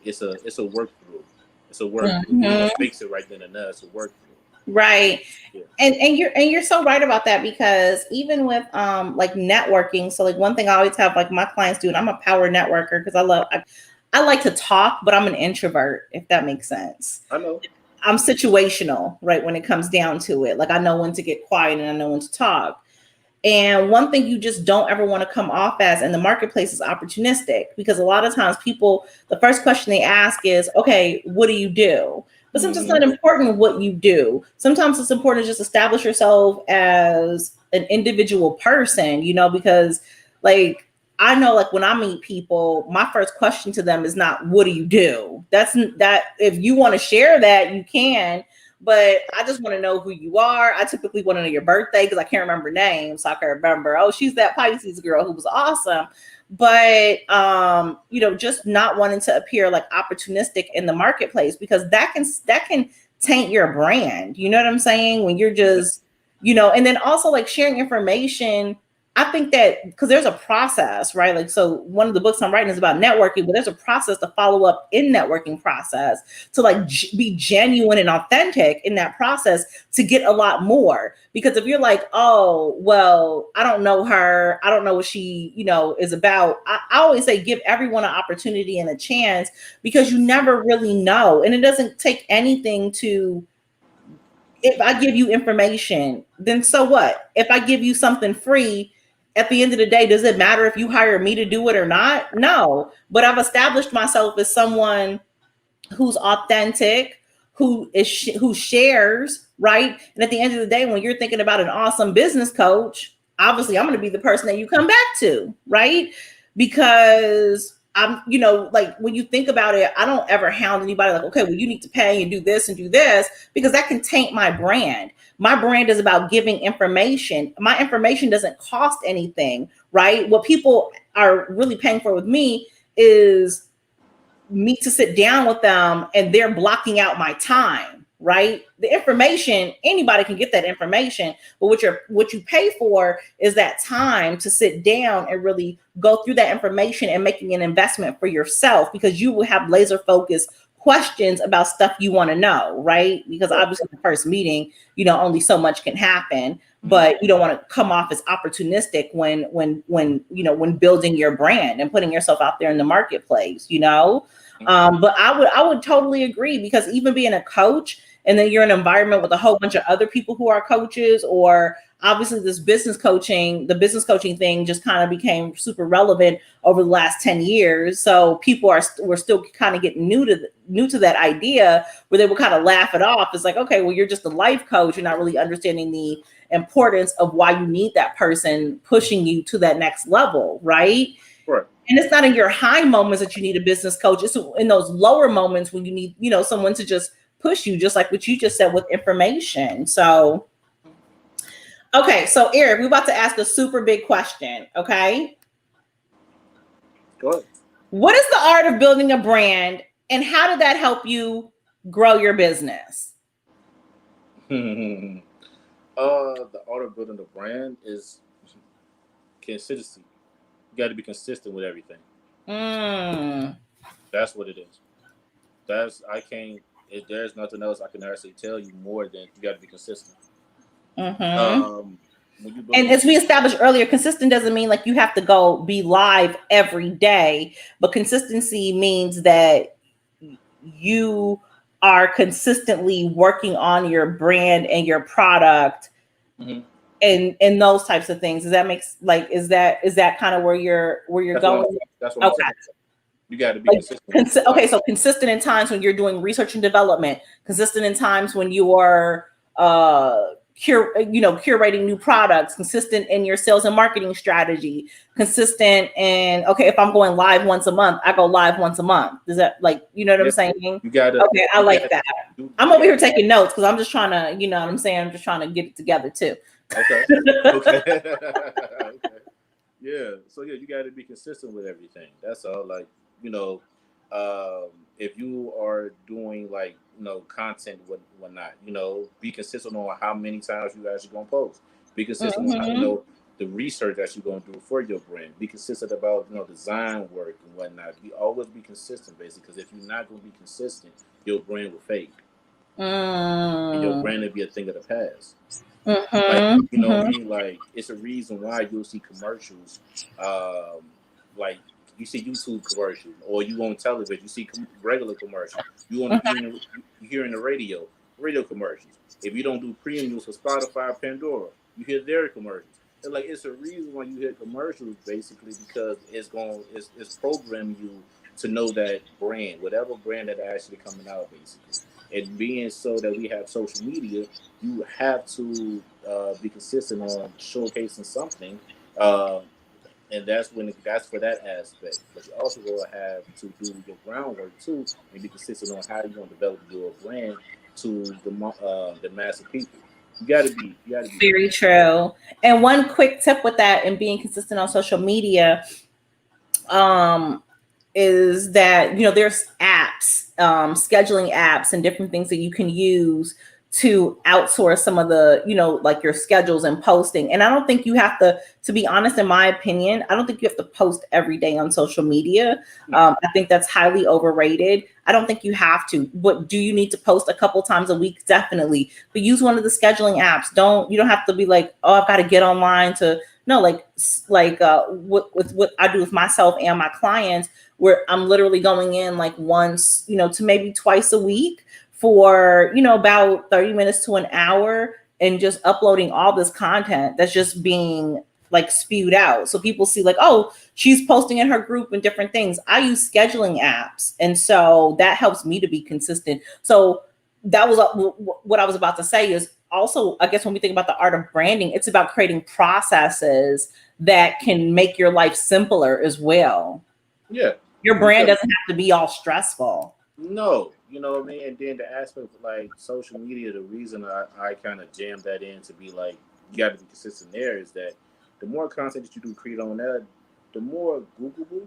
it's a work through. It's a work through. You don't fix it right then and there. It's a work through. Right. Yeah. And you're so right about that, because even with like networking, so like one thing I always have like my clients do, and I'm a power networker because I like to talk, but I'm an introvert, if that makes sense. I know. I'm situational, right, when it comes down to it. Like, I know when to get quiet and I know when to talk. And one thing you just don't ever want to come off as in the marketplace is opportunistic, because a lot of times people, the first question they ask is, okay, what do you do? But sometimes it's not important what you do. Sometimes it's important to just establish yourself as an individual person, because like, I know, like, when I meet people, my first question to them is not, what do you do? That's that. If you want to share that, you can, but I just want to know who you are. I typically want to know your birthday, because I can't remember names. So I can remember, oh, she's that Pisces girl who was awesome. But, just not wanting to appear like opportunistic in the marketplace, because that can taint your brand. You know what I'm saying? When you're just, and then also like sharing information. I think that because there's a process, right? Like, so one of the books I'm writing is about networking, but there's a process to follow up in networking process to like be genuine and authentic in that process to get a lot more. Because if you're like, oh, well, I don't know her, I don't know what she, is about. I always say, give everyone an opportunity and a chance, because you never really know. And it doesn't take anything to if I give you information, then so what? If I give you something free, at the end of the day, does it matter if you hire me to do it or not? No. But I've established myself as someone who's authentic, who shares, right? And at the end of the day, when you're thinking about an awesome business coach, obviously I'm going to be the person that you come back to, right? Because I'm, like when you think about it, I don't ever hound anybody like, okay, well, you need to pay and do this and do this, because that can taint my brand. My brand is about giving information. My information doesn't cost anything, right? What people are really paying for with me is me to sit down with them, and they're blocking out my time, right? The information, anybody can get that information, but what you pay for is that time to sit down and really go through that information and making an investment for yourself, because you will have laser focused questions about stuff you want to know, right? Because obviously the first meeting, only so much can happen, but you don't want to come off as opportunistic when building your brand and putting yourself out there in the marketplace, but I would totally agree, because even being a coach, and then you're in an environment with a whole bunch of other people who are coaches, or obviously the business coaching thing just kind of became super relevant over the last 10 years. So people were still kind of getting new to that idea, where they would kind of laugh it off. It's like, okay, well, you're just a life coach. You're not really understanding the importance of why you need that person pushing you to that next level, right? Right. And it's not in your high moments that you need a business coach. It's in those lower moments when you need, someone to just push you, just like what you just said with information. So, okay. So Eric, we're about to ask a super big question. Okay. Go ahead. What is the art of building a brand, and how did that help you grow your business? The art of building a brand is consistency. You got to be consistent with everything. That's what it is. If there's nothing else I can actually tell you more than you got to be consistent. And as we established earlier, consistent doesn't mean like you have to go be live every day, but consistency means that you are consistently working on your brand and your product. And those types of things. Does that make is that kind of where you're going? That's what I'm saying. You got to be consistent. Okay, so consistent in times when you're doing research and development, consistent in times when you are curating new products, consistent in your sales and marketing strategy, consistent in, okay, if I'm going live once a month, I go live once a month. Does that, I'm saying? You gotta, okay, I like that. I'm over here taking notes because I'm just trying to, I'm just trying to get it together too. Okay. Okay. Yeah. So yeah, you got to be consistent with everything. That's all. If you are doing content, whatnot, be consistent on how many times you actually gonna post. Be consistent on the research that you're gonna do for your brand. Be consistent about design work and whatnot. Always be consistent, basically, because if you're not gonna be consistent, your brand will fade. And your brand will be a thing of the past. It's a reason why you'll see commercials, you see YouTube commercials, or you on television, you see regular commercials. You hear in the radio commercials. If you don't do premium news for Spotify, Pandora, you hear their commercials. And it's a reason why you hear commercials, basically, because it's programming you to know that brand, whatever brand that actually coming out, basically. And being so that we have social media, you have to be consistent on showcasing something, and that's for that aspect. But you also will have to do your groundwork too, and be consistent on how you're going to develop your brand to the massive people. You got to be very true. And one quick tip with that and being consistent on social media, is that there's apps, scheduling apps and different things that you can use to outsource some of the your schedules and posting. And I don't think you have to be honest, in my opinion, I don't think you have to post every day on social media. I think that's highly overrated. I don't think you have to. But do you need to post a couple times a week? Definitely. But use one of the scheduling apps. You don't have to be like, oh, I've got to get online to. No, what I do with myself and my clients, where I'm literally going in once, to maybe twice a week for, about 30 minutes to an hour and just uploading all this content that's just being like spewed out. So people see like, oh, she's posting in her group and different things. I use scheduling apps. And so that helps me to be consistent. So that was what I was about to say is also, I guess when we think about the art of branding, it's about creating processes that can make your life simpler as well. Yeah. Your brand doesn't have to be all stressful. No, you know what I mean? And then the aspect of like social media, the reason I kind of jammed that in to be like, you got to be consistent there is that the more content that you do create on that, the more Googleable,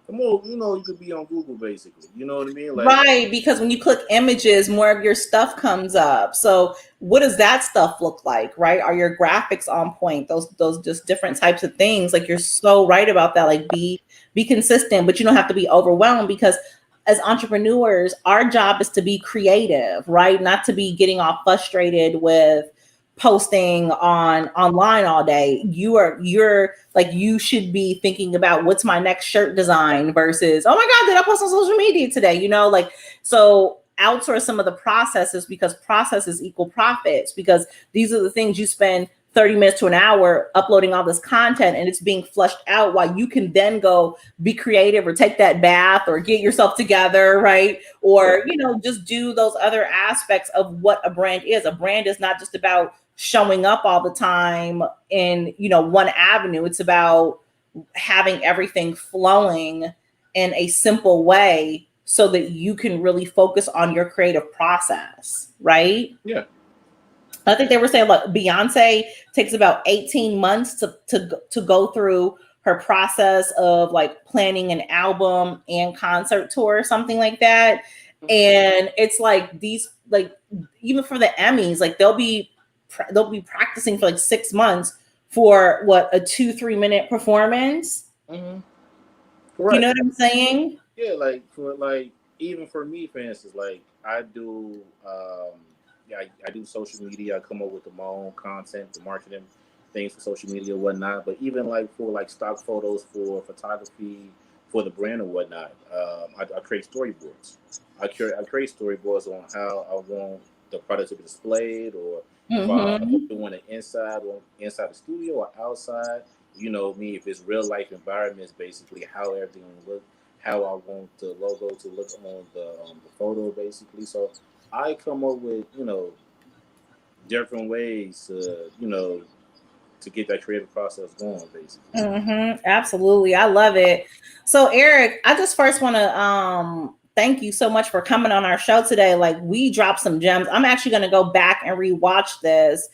the more, you could be on Google basically. You know what I mean? Like, Right, because when you click images, more of your stuff comes up. So what does that stuff look like, right? Are your graphics on point? Those just different types of things. Like you're so right about that. Like be consistent, but you don't have to be overwhelmed because as entrepreneurs, our job is to be creative, right? Not to be getting all frustrated with posting online all day. You're like, you should be thinking about what's my next shirt design versus, oh my God, did I post on social media today? Like, so outsource some of the processes because processes equal profits, because these are the things you spend 30 minutes to an hour uploading all this content and it's being flushed out while you can then go be creative or take that bath or get yourself together, right? Or, just do those other aspects of what a brand is. A brand is not just about showing up all the time in, one avenue. It's about having everything flowing in a simple way so that you can really focus on your creative process, right? yeah. I think they were saying like Beyonce takes about 18 months to go through her process of like planning an album and concert tour or something like that. And it's like these, like, even for the Emmys, like they'll be practicing for like 6 months for what, a 2-3 minute performance. Mm-hmm. You Correct. know what I'm saying? Yeah, like for like even for me, for instance, like I do, yeah, I do social media. I come up with my own content, the marketing things for social media and whatnot. But even like for like stock photos for photography for the brand or whatnot, I create storyboards. I create storyboards on how I want the product to be displayed, or if I'm Mm-hmm. doing it inside the studio or outside. You know me, if it's real life environments, basically how everything will look, how I want the logo to look on the photo, basically. So I come up with different ways to to get that creative process going, basically. Absolutely. I love it. So Eric, I just first want to thank you so much for coming on our show today. Like, we dropped some gems. I'm actually going to go back and rewatch this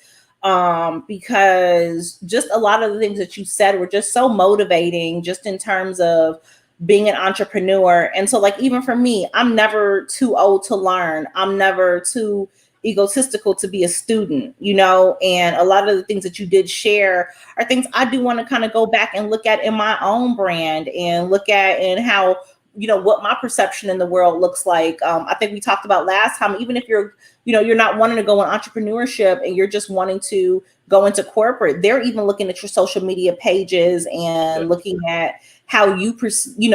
because just a lot of the things that you said were just so motivating, just in terms of being an entrepreneur. And so, like, even for me, I'm never too old to learn. I'm never too egotistical to be a student, and a lot of the things that you did share are things I do want to kind of go back and look at in my own brand and look at and how, what my perception in the world looks like. I think we talked about last time, even if you're not wanting to go in entrepreneurship and you're just wanting to go into corporate, they're even looking at your social media pages Yeah, and looking at how you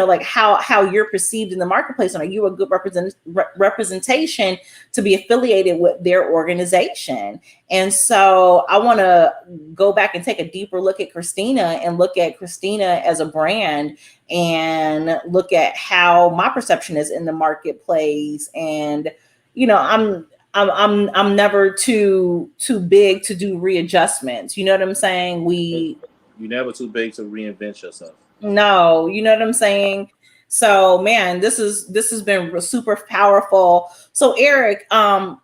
like how you're perceived in the marketplace, and are you a good representation to be affiliated with their organization. And so I want to go back and take a deeper look at Christina and look at Christina as a brand and look at how my perception is in the marketplace. And I'm never too big to do readjustments. You know what I'm saying? you're never too big to reinvent yourself. No, you know what I'm saying? So man, this has been super powerful. So Eric, I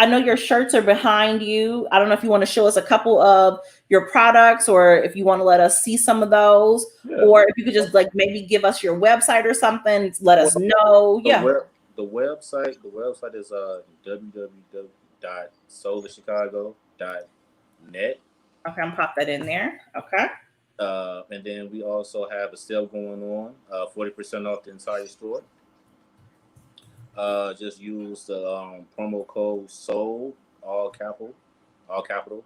know your shirts are behind you. I don't know if you want to show us a couple of your products, or if you want to let us see some of those, Yeah. or if you could just like maybe give us your website or something, let Well, us know. the Yeah. web the website is www.solarchicago.net. Okay, I'm pop that in there. Okay. And then we also have a sale going on, 40% off the entire store. Just use the promo code SOUL, all capital, all capital.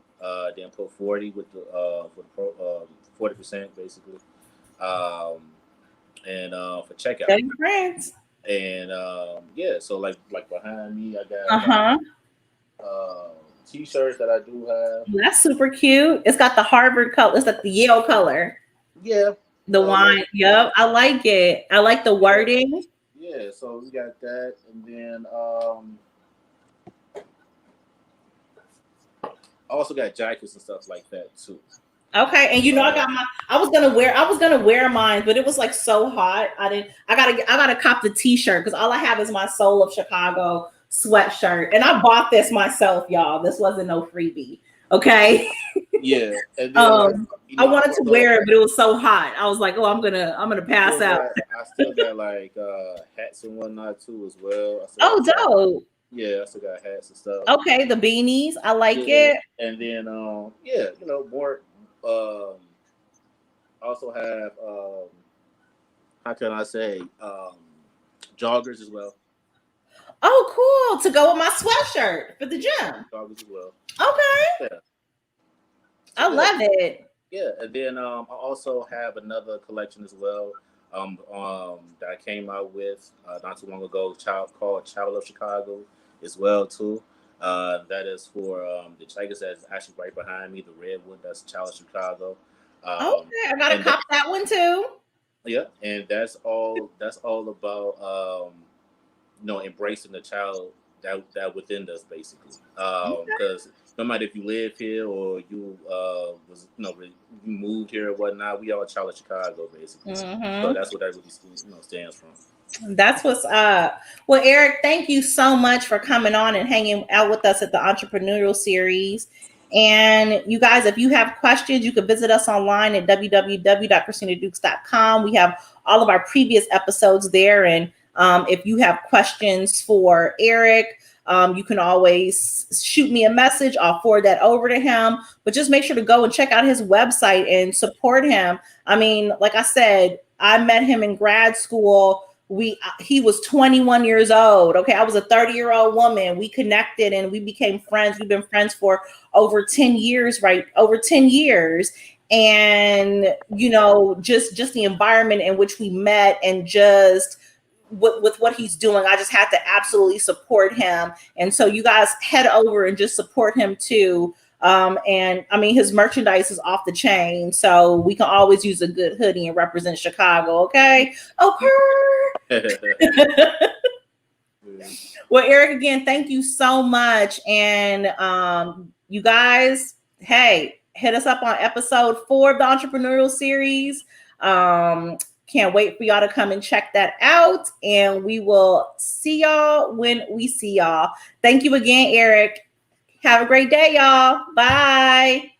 Then put 40 with the for the 40% basically. Um, and for checkout. Tell your friends. And yeah, so like behind me, I got Uh-huh. t-shirts that I do have. That's super cute. It's got the Harvard color. It's like the Yale color. Yeah, The wine. like Yep. I like it. I like the yeah, wording. yeah. So we got that, and then I also got jackets and stuff like that too. Okay, and you know I Uh, got my. I was gonna wear mine, but it was like so hot. I gotta cop the t-shirt because all I have is my Soul of Chicago sweatshirt, and I bought this myself, y'all. This wasn't no freebie. Okay. yeah, and then like um, I I wanted to also wear it, but it was so hot. I was like, oh, I'm gonna pass out. I still got like hats and whatnot too as well. I still got Oh, a hat. dope. Yeah, I still got hats and stuff. Okay, the beanies. I like Yeah, it. and then yeah, more. Um, I also have how can I say joggers as well. Oh, cool. To go with my sweatshirt for the gym. Joggers as well. Okay. Yeah. So I yeah, love it. yeah, and then I also have another collection as well. That I came out with not too long ago, called Child of Chicago as well too. That is for the Tigers that's actually right behind me, the redwood. That's Child of Chicago. Um, Okay, I gotta and that, cop that one too. yeah, and that's all. That's all about embracing the child that within us, basically. Because no matter if you live here or you was you moved here or whatnot, we all a child of Chicago, basically. So Hmm. that's what that really stands from. That's what's up. Well, Eric, thank you so much for coming on and hanging out with us at the Entrepreneurial Series. And you guys, if you have questions, you can visit us online at www.christinadukes.com. We have all of our previous episodes there. And if you have questions for Eric, you can always shoot me a message. I'll forward that over to him. But just make sure to go and check out his website and support him. I mean, like I said, I met him in grad school. He was 21 years old. Okay, I was a 30-year-old woman. We connected and we became friends. We've been friends for over 10 years, right? Over 10 years. And just the environment in which we met, and just with what he's doing, I just had to absolutely support him. And so you guys head over and just support him too. And I mean, his merchandise is off the chain, so we can always use a good hoodie and represent Chicago. Okay. Okay. Well, Eric, again, thank you so much. And you guys, hey, hit us up on episode 4 of the Entrepreneurial Series. Can't wait for y'all to come and check that out. And we will see y'all when we see y'all. Thank you again, Eric. Have a great day, y'all. Bye.